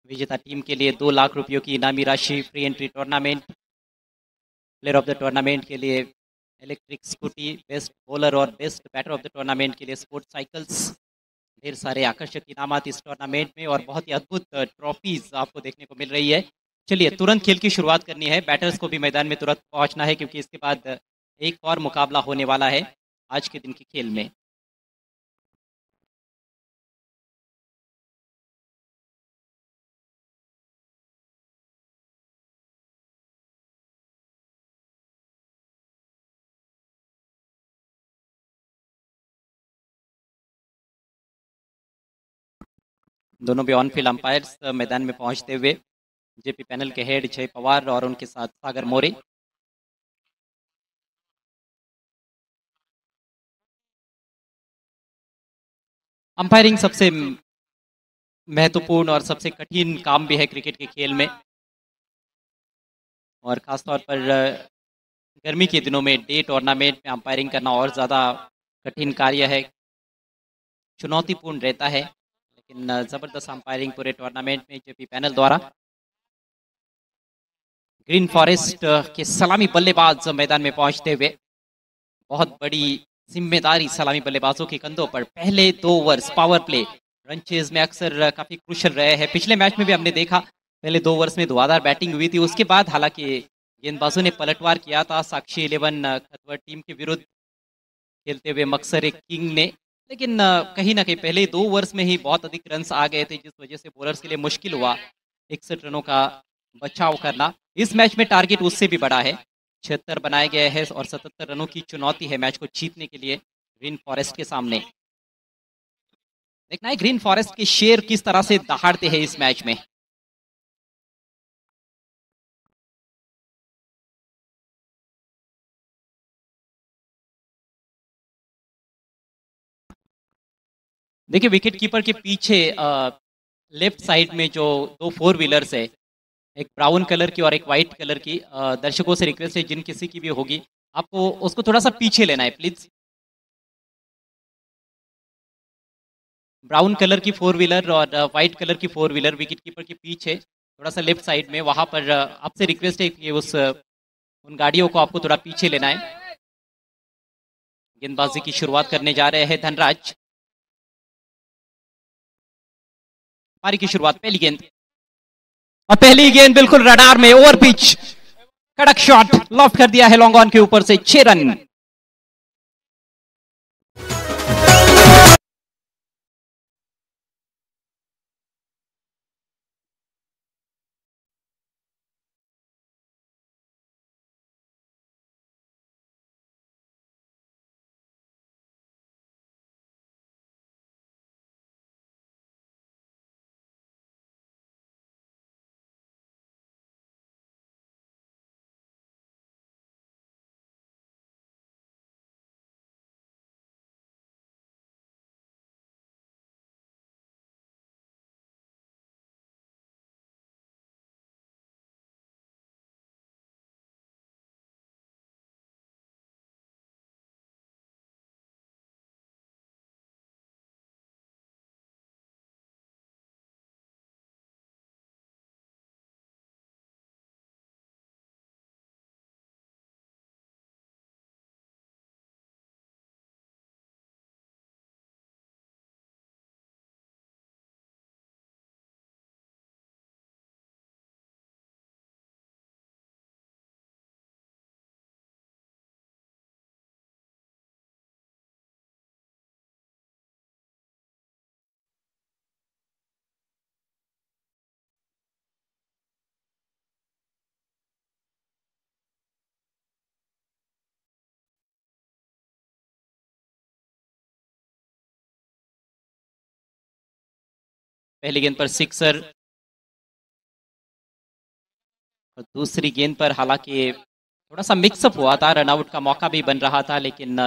विजेता टीम के लिए 2 लाख रुपयों की इनामी राशि, free entry tournament, player of the tournament के लिए इलेक्ट्रिक स्कूटी, बेस्ट बॉलर और best batter of the tournament के लिए स्पोर्ट्स साइकिल्स, ढेर सारे आकर्षक इनामात इस टूर्नामेंट में और बहुत ही अद्भुत ट्रॉफीज आपको देखने को मिल रही है। चलिए तुरंत खेल की शुरुआत करनी है, बैटर्स को भी मैदान में तुरंत पहुंचना है, क्योंकि इसके बाद एक और मुकाबला होने वाला है आज के दिन के खेल में। दोनों भी ऑन फील्ड अंपायर्स मैदान में पहुंचते हुए, जेपी पैनल के हेड जय पवार और उनके साथ सागर मोरे। अंपायरिंग सबसे महत्वपूर्ण और सबसे कठिन काम भी है क्रिकेट के खेल में, और खासतौर पर गर्मी के दिनों में डे टूर्नामेंट में अंपायरिंग करना और ज़्यादा कठिन कार्य है, चुनौतीपूर्ण रहता है। लेकिन ज़बरदस्त अंपायरिंग पूरे टूर्नामेंट में जेपी पैनल द्वारा। ग्रीन फॉरेस्ट के सलामी बल्लेबाज मैदान में पहुंचते हुए, बहुत बड़ी जिम्मेदारी सलामी बल्लेबाजों के कंधों पर। पहले 2 overs power play run chase में अक्सर काफी क्रूशल रहे हैं। पिछले मैच में भी हमने देखा पहले 2 ओवर्स में धुआंधार बैटिंग हुई थी, उसके बाद हालांकि गेंदबाजों ने पलटवार किया था साक्षी 11 खतवर टीम के विरुद्ध खेलते हुए मक्सर एक किंग ने। लेकिन कहीं ना कहीं पहले 2 ओवर्स में ही बहुत अधिक रन आ गए थे, जिस वजह से बॉलर्स के लिए मुश्किल हुआ 61 रनों का बचाव करना। इस मैच में टारगेट उससे भी बड़ा है, 76 बनाए गए हैं और 77 रनों की चुनौती है मैच को जीतने के लिए ग्रीन फॉरेस्ट के सामने। देखना है ग्रीन फॉरेस्ट के शेर किस तरह से दहाड़ते हैं इस मैच में। देखिए विकेट कीपर के पीछे लेफ्ट साइड में जो 2 फोर व्हीलर्स है, एक ब्राउन कलर की और एक वाइट कलर की, दर्शकों से रिक्वेस्ट है जिन किसी की भी होगी आपको उसको थोड़ा सा पीछे लेना है प्लीज। ब्राउन कलर की 4 व्हीलर और वाइट कलर की 4 व्हीलर विकेट कीपर के पीछे थोड़ा सा लेफ्ट साइड में, वहां पर आपसे रिक्वेस्ट है कि उन गाड़ियों को आपको थोड़ा पीछे लेना है। गेंदबाजी की शुरुआत करने जा रहे हैं धनराज। पारी की शुरुआत, पहली गेंद, और पहली गेंद बिल्कुल रडार में, ओवर पिच, कड़क शॉट लॉफ्ट कर दिया है लॉन्ग ऑन के ऊपर से, 6 रन। पहली गेंद पर सिक्सर और दूसरी गेंद पर हालांकि थोड़ा सा मिक्सअप हुआ था, रनआउट का मौका भी बन रहा था, लेकिन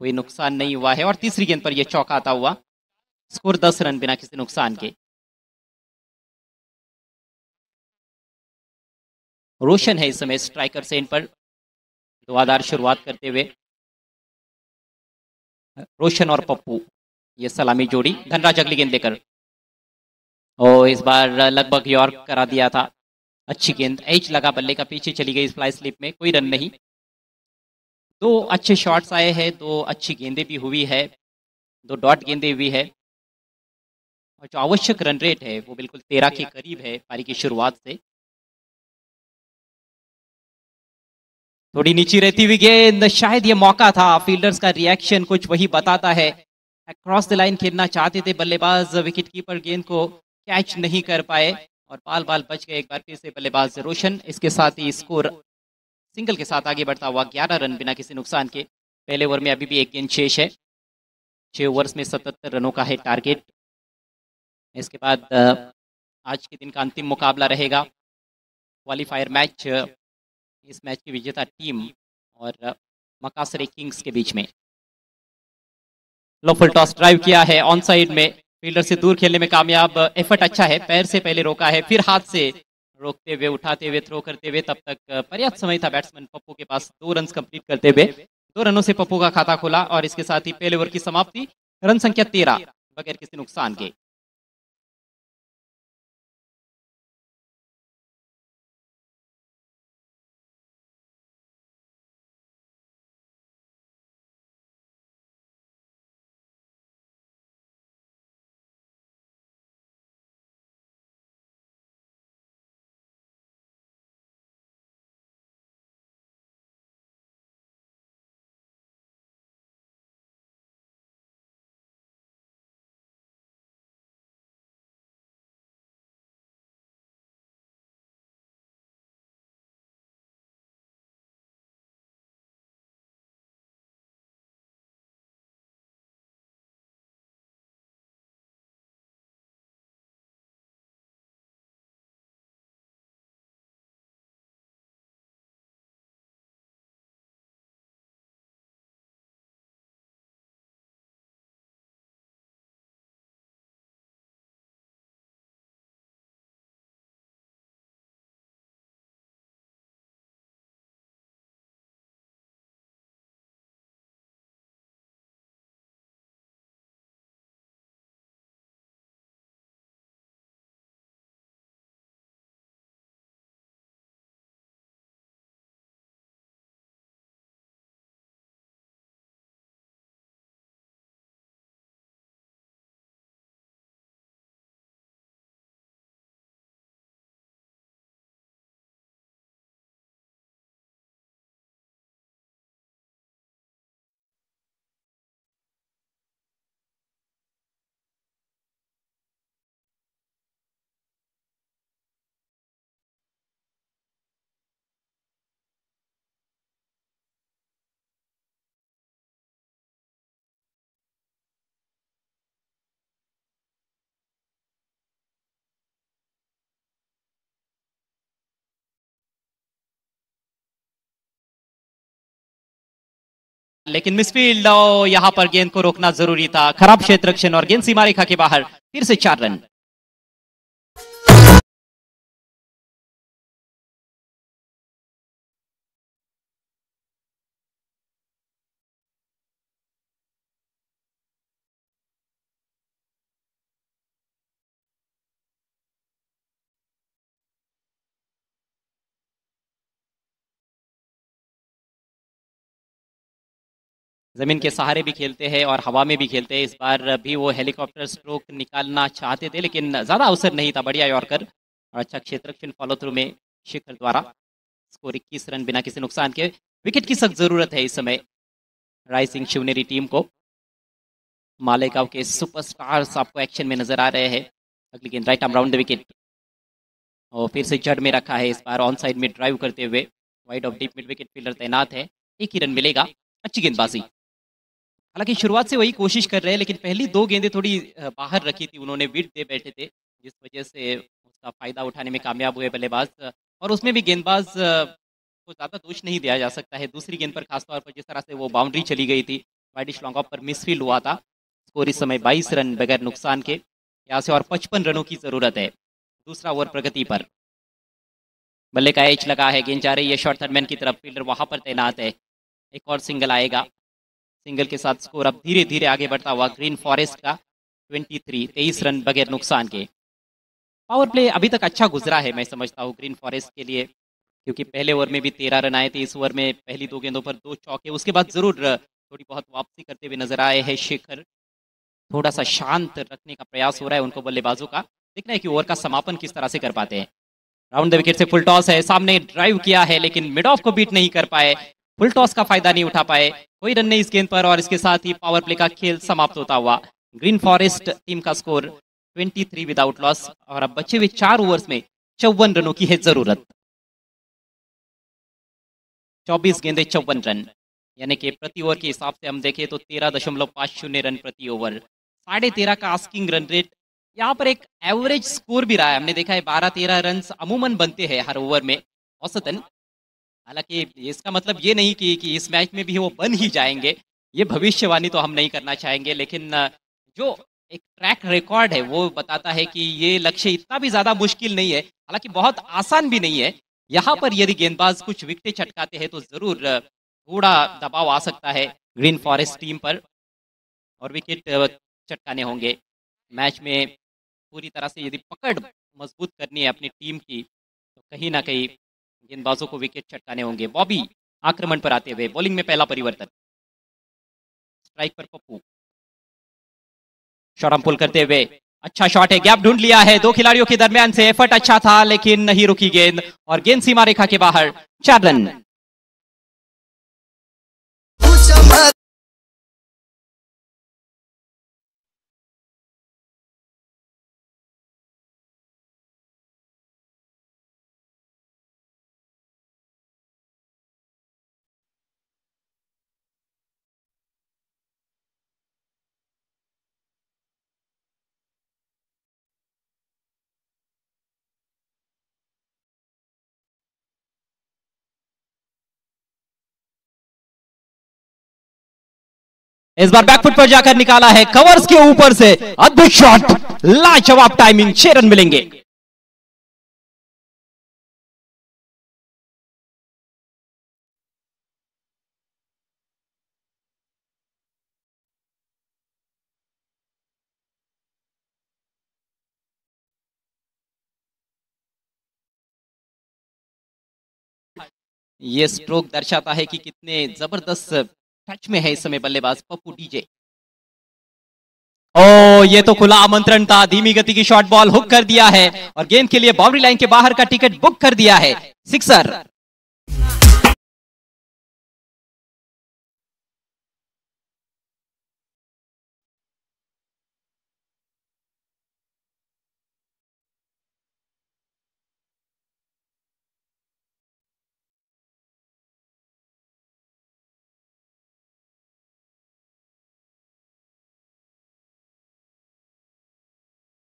कोई नुकसान नहीं हुआ है। और तीसरी गेंद पर यह चौका आता हुआ, स्कोर 10 रन बिना किसी नुकसान के। रोशन है इस समय स्ट्राइकर सेंड पर, धुआंधार शुरुआत करते हुए। रोशन और पप्पू ये सलामी जोड़ी। धनराज अगली गेंद लेकर, और इस बार लगभग यॉर्क करा दिया था। अच्छी गेंद, एज लगा बल्ले का, पीछे चली गई फ्लाई स्लिप में, कोई रन नहीं। दो अच्छे शॉट्स आए हैं, दो अच्छी गेंदें भी हुई है, दो डॉट गेंदें हुई है, और जो आवश्यक रन रेट है वो बिल्कुल 13 के करीब है पारी की शुरुआत से। थोड़ी नीचे रहती हुई गेंद, शायद ये मौका था। फील्डर्स का रिएक्शन कुछ वही बताता है। क्रॉस द लाइन खेलना चाहते थे बल्लेबाज, विकेट कीपर गेंद को कैच नहीं कर पाए और बाल बाल बच गए एक बार फिर से बल्लेबाज रोशन। इसके साथ ही स्कोर सिंगल के साथ आगे बढ़ता हुआ 11 रन बिना किसी नुकसान के। पहले ओवर में अभी भी एक गेंद शेष है। 6 ओवर्स में 77 रनों का है टारगेट। इसके बाद आज के दिन का अंतिम मुकाबला रहेगा, क्वालिफायर मैच, इस मैच की विजेता टीम और मकासरे किंग्स के बीच में। लो फुल टॉस ड्राइव किया है ऑन साइड में, फील्डर से दूर खेलने में कामयाब। एफर्ट अच्छा है, पैर से पहले रोका है, फिर हाथ से रोकते हुए, उठाते हुए, थ्रो करते हुए। तब तक पर्याप्त समय था बैट्समैन पप्पू के पास 2 रन कंप्लीट करते हुए। 2 रनों से पप्पू का खाता खुला और इसके साथ ही पहले ओवर की समाप्ति। रन संख्या 13 बगैर किसी नुकसान के। लेकिन मिसफील्ड, यहां पर गेंद को रोकना जरूरी था। खराब क्षेत्र रक्षण और गेंद सीमा रेखा के बाहर। फिर से 4 रन। जमीन के सहारे भी खेलते हैं और हवा में भी खेलते हैं। इस बार भी वो हेलीकॉप्टर स्ट्रोक निकालना चाहते थे, लेकिन ज्यादा अवसर नहीं था। बढ़िया यॉर्कर और अच्छा क्षेत्ररक्षण फॉलो थ्रू में शिखर द्वारा। स्कोर 21 रन बिना किसी नुकसान के। विकेट की सख्त जरूरत है इस समय राइजिंग शिवनेरी टीम को। मालेगांव के सुपरस्टार्स आपको एक्शन में नजर आ रहे हैं। अगली गेंद right arm round the wicket, और फिर से जड़ में रखा है। इस बार ऑन साइड में ड्राइव करते हुए wide of deep mid wicket fielder तैनात है। 1 ही रन मिलेगा। अच्छी गेंदबाजी। हालांकि शुरुआत से वही कोशिश कर रहे हैं, लेकिन पहली 2 गेंदें थोड़ी बाहर रखी थी उन्होंने, विड दे बैठे थे, जिस वजह से उसका फ़ायदा उठाने में कामयाब हुए बल्लेबाज। और उसमें भी गेंदबाज को ज़्यादा दोष नहीं दिया जा सकता है। दूसरी गेंद पर खासतौर पर जिस तरह से वो बाउंड्री चली गई थी, वाइडिश लॉन्ग ऑफ पर मिसफील्ड हुआ था। स्कोर इस समय 22 रन बगैर नुकसान के। यहाँ से और 55 रनों की ज़रूरत है। दूसरा ओवर प्रगति पर। बल्ले का एज लगा है, गेंद जा रही है शॉर्ट थर्डमैन की तरफ, फील्डर वहां पर तैनात है। एक और सिंगल आएगा, सिंगल के साथ स्कोर अब धीरे धीरे आगे बढ़ता हुआ ग्रीन फॉरेस्ट का 23 रन बगैर नुकसान के। पावर प्ले अभी तक अच्छा गुजरा है मैं समझता हूँ ग्रीन फॉरेस्ट के लिए, क्योंकि पहले ओवर में भी 13 रन आए थे। इस ओवर में पहली 2 गेंदों पर 2 चौके, उसके बाद जरूर थोड़ी बहुत वापसी करते हुए नजर आए हैं शेखर। थोड़ा सा शांत रखने का प्रयास हो रहा है उनको बल्लेबाजों का। देखना है कि ओवर का समापन किस तरह से कर पाते हैं। राउंड द विकेट से फुल टॉस है, सामने ड्राइव किया है लेकिन मिड ऑफ को बीट नहीं कर पाए, फुल टॉस का फायदा नहीं उठा पाए, कोई रन नहीं इस गेंद पर। और इसके साथ ही पावर प्ले का खेल समाप्त होता हुआ। ग्रीन फॉरेस्ट टीम का स्कोर 23 विदाउट लॉस, और अब बचे हुए 4 ओवर्स में 54 रनों की है जरूरत। 24 गेंदे 54 रन, यानी कि प्रति ओवर के हिसाब से हम देखें तो 13.50 रन प्रति ओवर, 13.5 का आस्किंग रन रेट। यहाँ पर एक एवरेज स्कोर भी रहा है, हमने देखा है 12-13 रन अमूमन बनते हैं हर ओवर में औसतन। हालांकि इसका मतलब ये नहीं कि इस मैच में भी वो बन ही जाएंगे, ये भविष्यवाणी तो हम नहीं करना चाहेंगे, लेकिन जो एक ट्रैक रिकॉर्ड है वो बताता है कि ये लक्ष्य इतना भी ज्यादा मुश्किल नहीं है, हालांकि बहुत आसान भी नहीं है। यहाँ पर यदि गेंदबाज कुछ विकेटें चटकाते हैं तो जरूर थोड़ा दबाव आ सकता है ग्रीन फॉरेस्ट टीम पर, और विकेट चटकाने होंगे। मैच में पूरी तरह से यदि पकड़ मजबूत करनी है अपनी टीम की, तो कहीं ना कहीं गेंदबाजों को विकेट चटकाने होंगे। बॉबी आक्रमण पर आते हुए, बॉलिंग में पहला परिवर्तन, स्ट्राइक पर पप्पू, शॉट पुल करते हुए, अच्छा शॉट है, गैप ढूंढ लिया है 2 खिलाड़ियों के दरमियान से, एफर्ट अच्छा था लेकिन नहीं रुकी गेंद, और गेंद सीमा रेखा के बाहर। 4 रन। इस बार बैकफुट पर जाकर निकाला है, कवर्स के ऊपर से अद्भुत शॉट, लाजवाब टाइमिंग, 6 रन मिलेंगे। ये स्ट्रोक दर्शाता है कि कितने जबरदस्त टच में है इस समय बल्लेबाज पप्पू डीजे। ओ, ये तो खुला आमंत्रण था, धीमी गति की शॉर्ट बॉल हुक कर दिया है और गेंद के लिए बाउंड्री लाइन के बाहर का टिकट बुक कर दिया है, सिक्सर।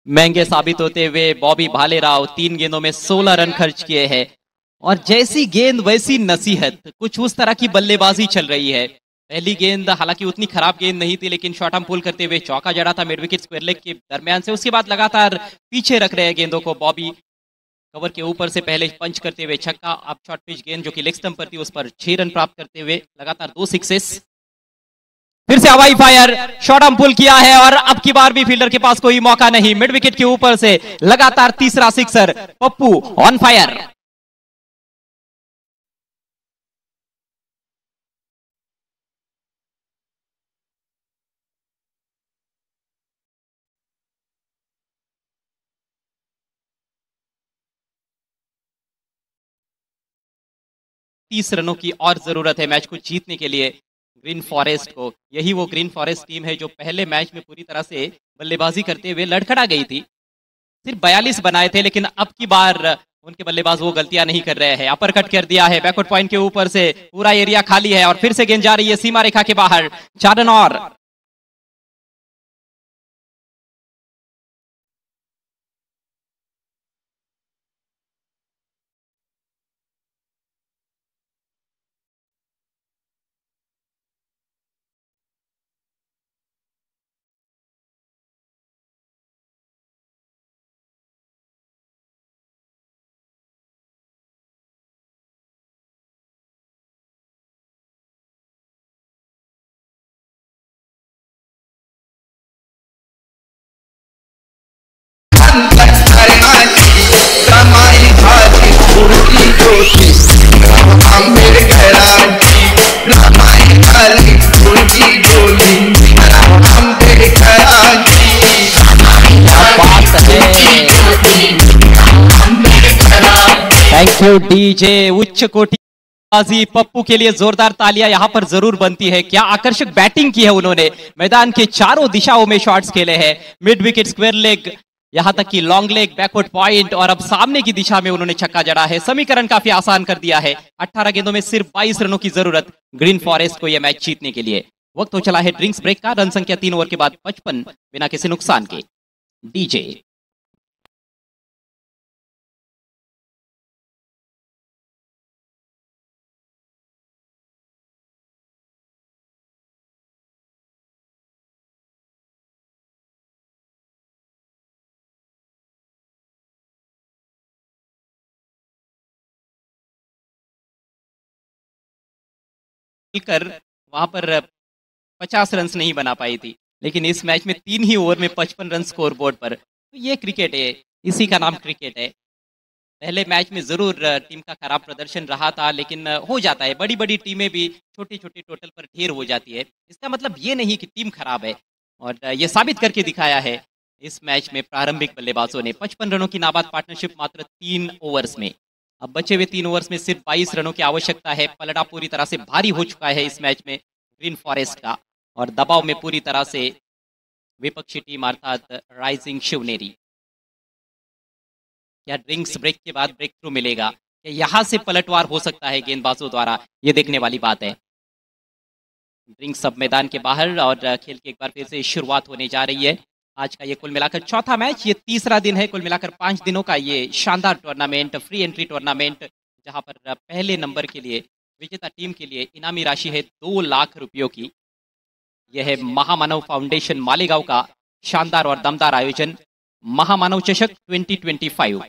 महंगे साबित होते हुए बॉबी भालेराव 3 गेंदों में 16 रन खर्च किए हैं, और जैसी गेंद वैसी नसीहत, कुछ उस तरह की बल्लेबाजी चल रही है। पहली गेंद हालांकि उतनी खराब गेंद नहीं थी, लेकिन शॉर्ट आर्म पुल करते हुए चौका जड़ा था मिड विकेट स्क्वायर लेग के दरमियान से। उसके बाद लगातार पीछे रख रहे हैं गेंदों को बॉबी, कवर के ऊपर से पहले पंच करते हुए छक्का, अब शॉर्ट पिच गेंद जो कि लेग स्टंप पर थी उस पर 6 रन प्राप्त करते हुए लगातार 2 सिक्सेस। फिर से हवाई फायर, शॉर्ट आर्म पुल किया है और अब की बार भी फील्डर के पास कोई मौका नहीं, मिड विकेट के ऊपर से लगातार तीसरा सिक्सर, पप्पू ऑन फायर। तीस रनों की और जरूरत है मैच को जीतने के लिए ग्रीन फॉरेस्ट को। यही वो ग्रीन फॉरेस्ट टीम है जो पहले मैच में पूरी तरह से बल्लेबाजी करते हुए लड़खड़ा गई थी। सिर्फ 42 बनाए थे, लेकिन अब की बार उनके बल्लेबाज वो गलतियां नहीं कर रहे हैं। अपर कट कर दिया है, बैकवर्ड पॉइंट के ऊपर से पूरा एरिया खाली है और फिर से गेंद जा रही है सीमा रेखा के बाहर। 4 रन और। Thank you DJ. उच्च कोटि बाजी पप्पू के लिए जोरदार तालियां यहां पर जरूर बनती है। क्या आकर्षक बैटिंग की है उन्होंने, मैदान के चारों दिशाओं में शॉट्स खेले हैं, मिड विकेट, स्क्वायर लेग, यहां तक कि लॉन्ग लेग, बैकवर्ड पॉइंट और अब सामने की दिशा में उन्होंने छक्का जड़ा है। समीकरण काफी आसान कर दिया है। 18 गेंदों में सिर्फ 22 रनों की जरूरत ग्रीन फॉरेस्ट को यह मैच जीतने के लिए। वक्त हो चला है ड्रिंक्स ब्रेक का। रन संख्या 3 ओवर के बाद 55 बिना किसी नुकसान के। डीजे मिलकर वहां पर 50 रन नहीं बना पाई थी, लेकिन इस मैच में 3 ही ओवर में 55 रन स्कोर बोर्ड पर। तो ये क्रिकेट है, इसी का नाम क्रिकेट है। पहले मैच में जरूर टीम का खराब प्रदर्शन रहा था, लेकिन हो जाता है। बड़ी बड़ी टीमें भी छोटी छोटी टोटल पर ढेर हो जाती है। इसका मतलब ये नहीं कि टीम खराब है, और ये साबित करके दिखाया है इस मैच में प्रारंभिक बल्लेबाजों ने। 55 रनों की नाबाद पार्टनरशिप मात्र 3 ओवर्स में। अब बचे हुए 3 ओवर्स में सिर्फ 22 रनों की आवश्यकता है। पलड़ा पूरी तरह से भारी हो चुका है इस मैच में ग्रीन फॉरेस्ट का, और दबाव में पूरी तरह से विपक्षी टीम अर्थात राइजिंग शिवनेरी। क्या ड्रिंक्स ब्रेक के बाद ब्रेक थ्रू मिलेगा, क्या यहां से पलटवार हो सकता है गेंदबाजों द्वारा, ये देखने वाली बात है। ड्रिंक्स सब मैदान के बाहर और खेल की एक बार फिर से शुरुआत होने जा रही है। आज का ये कुल मिलाकर चौथा मैच, ये तीसरा दिन है कुल मिलाकर 5 दिनों का ये शानदार टूर्नामेंट, फ्री एंट्री टूर्नामेंट, जहां पर पहले नंबर के लिए विजेता टीम के लिए इनामी राशि है 2 लाख रुपयों की। यह है महामानव फाउंडेशन मालेगांव का शानदार और दमदार आयोजन, महामानव चषक 2025।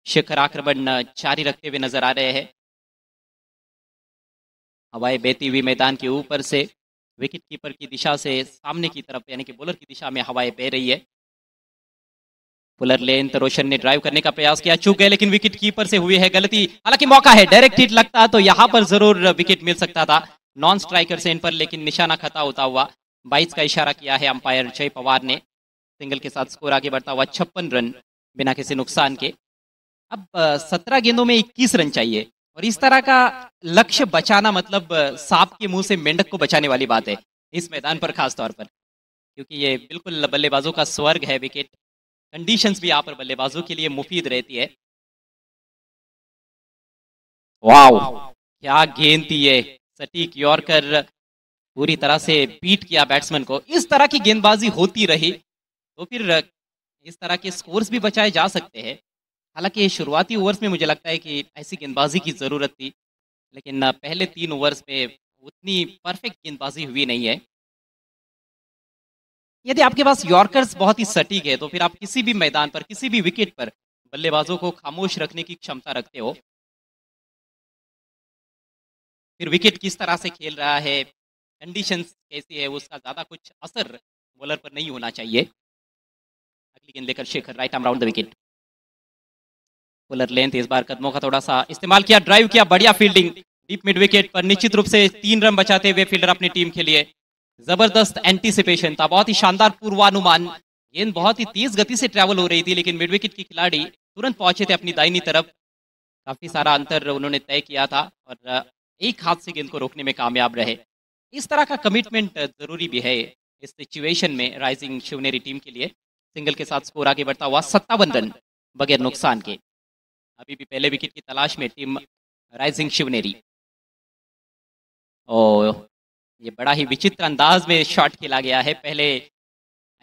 शिखर आक्रमण जारी रखते हुए नजर आ रहे हैं। हवाएं बहती हुई मैदान के ऊपर से विकेट कीपर की दिशा से सामने की तरफ यानी कि बॉलर की दिशा में हवाएं बह रही है। फुलर लेंथ रोशन ने ड्राइव करने का प्रयास किया, चूक गए, लेकिन विकेट कीपर से हुई है गलती। हालांकि मौका है, डायरेक्ट हिट लगता तो यहां पर जरूर विकेट मिल सकता था नॉन स्ट्राइकर से इन पर, लेकिन निशाना खता होता हुआ 22 का इशारा किया है अंपायर जय पवार ने। सिंगल के साथ स्कोर आगे बढ़ता हुआ 56 रन बिना किसी नुकसान के। अब 17 गेंदों में 21 रन चाहिए, और इस तरह का लक्ष्य बचाना मतलब सांप के मुंह से मेंढक को बचाने वाली बात है इस मैदान पर, खास तौर पर, क्योंकि ये बिल्कुल बल्लेबाजों का स्वर्ग है विकेट। कंडीशंस भी यहाँ पर बल्लेबाजों के लिए मुफीद रहती है। वाव, क्या गेंद थी ये, सटीक यॉर्कर, पूरी तरह से बीट किया बैट्समैन को। इस तरह की गेंदबाजी होती रही तो फिर इस तरह के स्कोर्स भी बचाए जा सकते हैं। हालांकि शुरुआती ओवर्स में मुझे लगता है कि ऐसी गेंदबाजी की जरूरत थी, लेकिन पहले 3 ओवर्स में उतनी परफेक्ट गेंदबाजी हुई नहीं है। यदि आपके पास यॉर्कर्स बहुत ही सटीक है तो फिर आप किसी भी मैदान पर, किसी भी विकेट पर बल्लेबाजों को खामोश रखने की क्षमता रखते हो। फिर विकेट किस तरह से खेल रहा है, कंडीशंस कैसी है, उसका ज्यादा कुछ असर बॉलर पर नहीं होना चाहिए। अगली गेंद लेकर Shekhar, right arm round the wicket. Fuller length इस बार कदमों का थोड़ा सा इस्तेमाल किया, ड्राइव किया, बढ़िया फील्डिंग डीप मिड विकेट पर, निश्चित रूप से 3 रन बचाते हुए फील्डर अपनी टीम के लिए। जबरदस्त एंटीसिपेशन था, बहुत ही शानदार पूर्वानुमान। गेंद बहुत ही तेज गति से ट्रैवल हो रही थी, लेकिन मिड विकेट के खिलाड़ी तुरंत पहुंचे थे अपनी दाहिनी तरफ। काफी सारा अंतर उन्होंने तय किया था और एक हाथ से गेंद को रोकने में कामयाब रहे। इस तरह का कमिटमेंट जरूरी भी है इस सिचुएशन में राइजिंग शिवनेरी टीम के लिए। सिंगल के साथ स्कोर आगे बढ़ता हुआ 57 रन बगैर नुकसान के। अभी भी पहले विकेट की तलाश में टीम राइजिंग शिवनेरी। और ये बड़ा ही विचित्र अंदाज में शॉट खेला गया है। पहले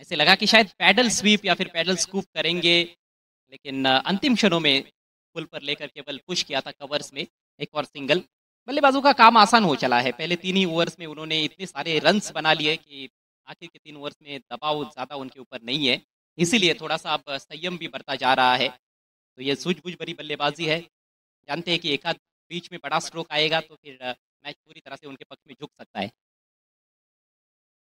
ऐसे लगा कि शायद पैडल स्वीप या फिर पैडल स्कूप करेंगे, लेकिन अंतिम क्षणों में पुल पर लेकर केवल पुश किया था कवर्स में। एक और सिंगल। बल्लेबाजों का काम आसान हो चला है। पहले 3 ही ओवर्स में उन्होंने इतने सारे रन्स बना लिए कि आखिर के 3 ओवर्स में दबाव ज़्यादा उनके ऊपर नहीं है, इसीलिए थोड़ा सा अब संयम भी बढ़ता जा रहा है। तो ये सूझबूझ भरी बल्लेबाजी है। जानते हैं कि एक आध बीच में बड़ा स्ट्रोक आएगा तो फिर मैच पूरी तरह से उनके पक्ष में झुक सकता है,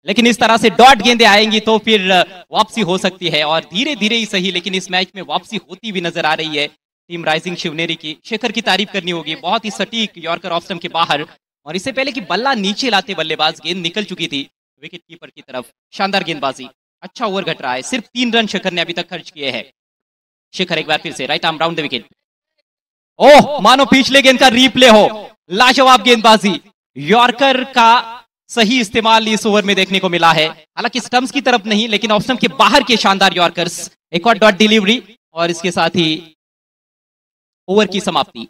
लेकिन इस तरह से डॉट गेंदें आएंगी तो फिर वापसी हो सकती है, और धीरे धीरे ही सही लेकिन इस मैच में वापसी होती हुई नजर आ रही है टीम राइजिंग शिवनेरी की। शेखर की तारीफ करनी होगी, बहुत ही सटीक यॉर्कर ऑफ स्टंप के बाहर, और इससे पहले कि बल्ला नीचे लाते बल्लेबाज गेंद निकल चुकी थी विकेट कीपर की तरफ। शानदार गेंदबाजी, अच्छा ओवर घट रहा है। सिर्फ 3 रन शेखर ने अभी तक खर्च किए हैं। शेखर एक बार फिर से right arm round the wicket. Oh, मानो पिछले गेंद का रीप्ले हो। लाजवाब गेंदबाजी, यॉर्कर का सही इस्तेमाल इस ओवर में देखने को मिला है। हालांकि स्टंप्स की तरफ नहीं, लेकिन ऑफ स्टंप के बाहर के शानदार यॉर्कर्स। एक और डॉट डिलीवरी और इसके साथ ही ओवर की समाप्ति।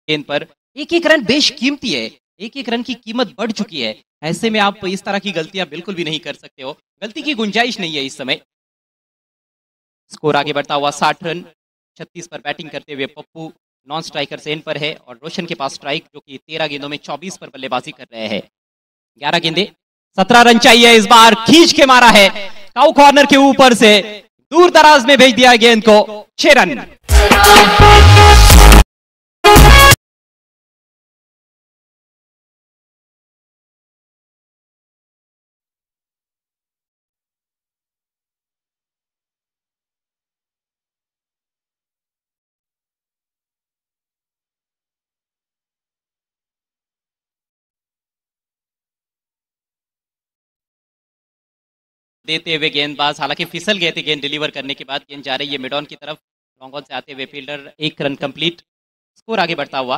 गेंद पर एक एक रन बेशकीमती है। एक एक रन की कीमत बढ़ चुकी है। ऐसे में आप इस तरह की गलतियां बिल्कुल भी नहीं कर सकते हो। गलती की गुंजाइश नहीं है इस समय। स्कोर आगे बढ़ता हुआ 60 रन। 36 पर बैटिंग करते हुए पप्पू नॉन स्ट्राइकर सेन पर है, और रोशन के पास स्ट्राइक, जो कि 13 गेंदों में 24 पर बल्लेबाजी कर रहे हैं। 11 गेंदे, 17 रन चाहिए। इस बार खींच के मारा है काउ कॉर्नर के ऊपर से, दूर दराज में भेज दिया गेंद को। 6 रन। देते हुए गेंदबाज, हालांकि फिसल गए थे गेंद डिलीवर करने के बाद। गेंद जा रही है मिड ऑन की तरफ। लॉन्ग ऑन से आते हुए फील्डर, 1 रन कंप्लीट। स्कोर आगे बढ़ता हुआ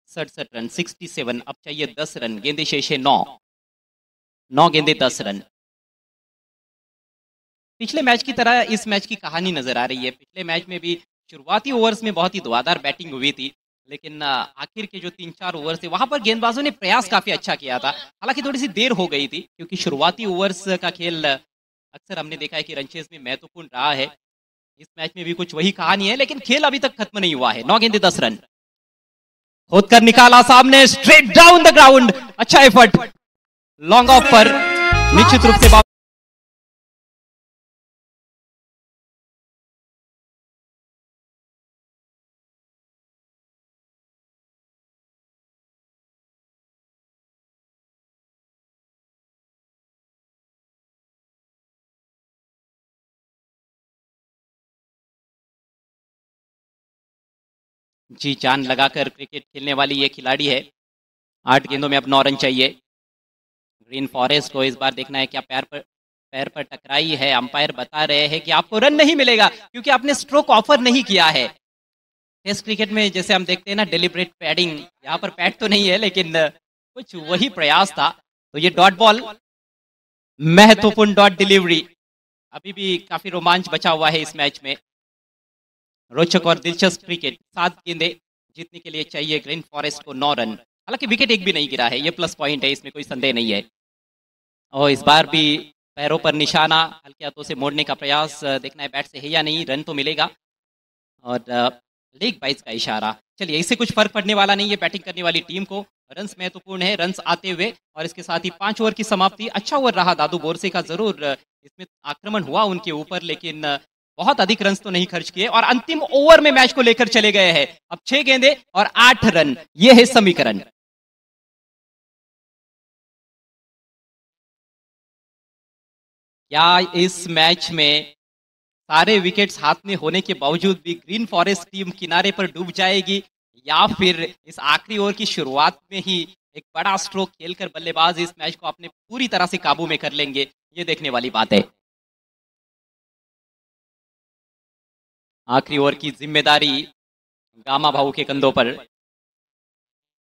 67 रन, 67। अब चाहिए 10 रन। गेंदे शेष है 9 गेंदे 10 रन। पिछले मैच की तरह इस मैच की कहानी नजर आ रही है। पिछले मैच में भी शुरुआती ओवर्स में बहुत ही धुआंधार बैटिंग हुई थी, लेकिन आखिर के जो 3-4 ओवर थे वहां पर गेंदबाजों ने प्रयास काफी अच्छा किया था। हालांकि थोड़ी सी देर हो गई थी, क्योंकि शुरुआती ओवर्स का खेल अक्सर हमने देखा है कि रनचेज में महत्वपूर्ण रहा है। इस मैच में भी कुछ वही कहानी है, लेकिन खेल अभी तक खत्म नहीं हुआ है। 9 गेंदे 10 रन। खोद कर निकाला सामने, स्ट्रेट डाउन द ग्राउंड। अच्छा एफर्ट लॉन्ग ऑफ पर, निश्चित रूप से जी जान लगाकर क्रिकेट खेलने वाली ये खिलाड़ी है। 8 गेंदों में अब 9 रन चाहिए। ग्रीन फॉरेस्ट को इस बार देखना है क्या पैर पर टकराई है। अंपायर बता रहे हैं कि आपको रन नहीं मिलेगा क्योंकि आपने स्ट्रोक ऑफर नहीं किया है। टेस्ट क्रिकेट में जैसे हम देखते हैं ना डेलिब्रेट पैडिंग, यहाँ पर पैड तो नहीं है लेकिन कुछ वही प्रयास था। तो ये डॉट बॉल, महत्वपूर्ण डॉट डिलीवरी, अभी भी काफी रोमांच बचा हुआ है इस मैच में। रोचक और दिलचस्प क्रिकेट, 7 गेंदें जीतने के लिए चाहिए ग्रीन फॉरेस्ट को 9 रन। हालांकि विकेट एक भी नहीं गिरा है, ये प्लस पॉइंट है, इसमें कोई संदेह नहीं है। और इस बार भी पैरों पर निशाना, हल्के हाथों से मोड़ने का प्रयास, देखना है बैट से है या नहीं, रन तो मिलेगा। और लेग बाइज का इशारा, चलिए इससे कुछ फर्क पड़ने वाला नहीं है बैटिंग करने वाली टीम को। रन्स महत्वपूर्ण है, रन्स आते हुए, और इसके साथ ही 5 ओवर की समाप्ति। अच्छा ओवर रहा दादू बोरसे का, जरूर इसमें आक्रमण हुआ उनके ऊपर, लेकिन बहुत अधिक रन्स तो नहीं खर्च किए, और अंतिम ओवर में मैच को लेकर चले गए हैं। अब 6 गेंदें और 8 रन, ये है समीकरण। क्या इस मैच में सारे विकेट्स हाथ में होने के बावजूद भी ग्रीन फॉरेस्ट टीम किनारे पर डूब जाएगी, या फिर इस आखिरी ओवर की शुरुआत में ही एक बड़ा स्ट्रोक खेलकर बल्लेबाज इस मैच को अपने पूरी तरह से काबू में कर लेंगे, ये देखने वाली बात है। आखिरी ओवर की जिम्मेदारी गामा भाऊ के कंधों पर,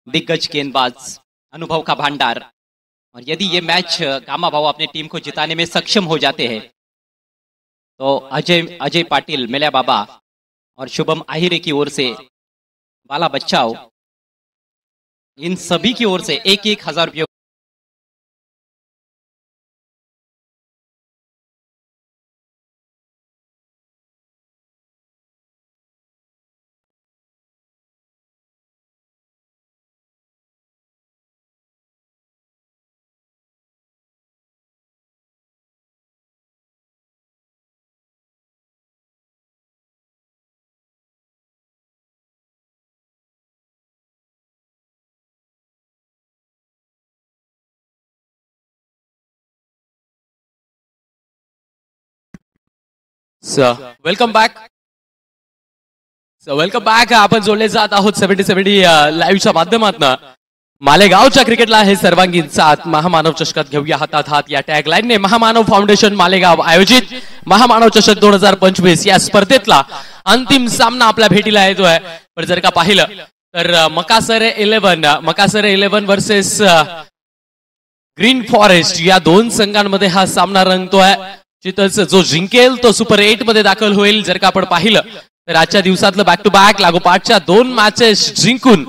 दिग्गज गेंदबाज, अनुभव का भंडार। और यदि ये मैच गामा भाऊ अपने टीम को जिताने में सक्षम हो जाते हैं तो अजय पाटिल, मिल्या बाबा और शुभम आहिरे की ओर से, बाला बच्चाओ, इन सभी की ओर से 1,000 रुपये। Welcome back. Welcome back. आपण जोडले जात आहोत 70-70 लाईव्हच्या माध्यमातून. मालेगावच्या क्रिकेटला हे सर्वांगीण साथ. महामानव चषकात घेऊया हातात हात या टॅग लाईनने महामानव फाउंडेशन मालेगाव आयोजित महामानव चषक 2025 या स्पर्धेतला अंतिम सामना आपल्या भेटीला येतोय. पण जर का पाहिलं तर मकासर 11 वर्सेस ग्रीन फॉरेस्ट या दोन संघांमध्ये हा सामना रंगतोय. जिथंच जो जिंकेल तो सुपर 8 मध्ये दाखल होईल. जर का आपण पाहिलं तर आजच्या दिवसातलं बॅक टू बॅक लागोपाठच्या 2 मॅचेस जिंकून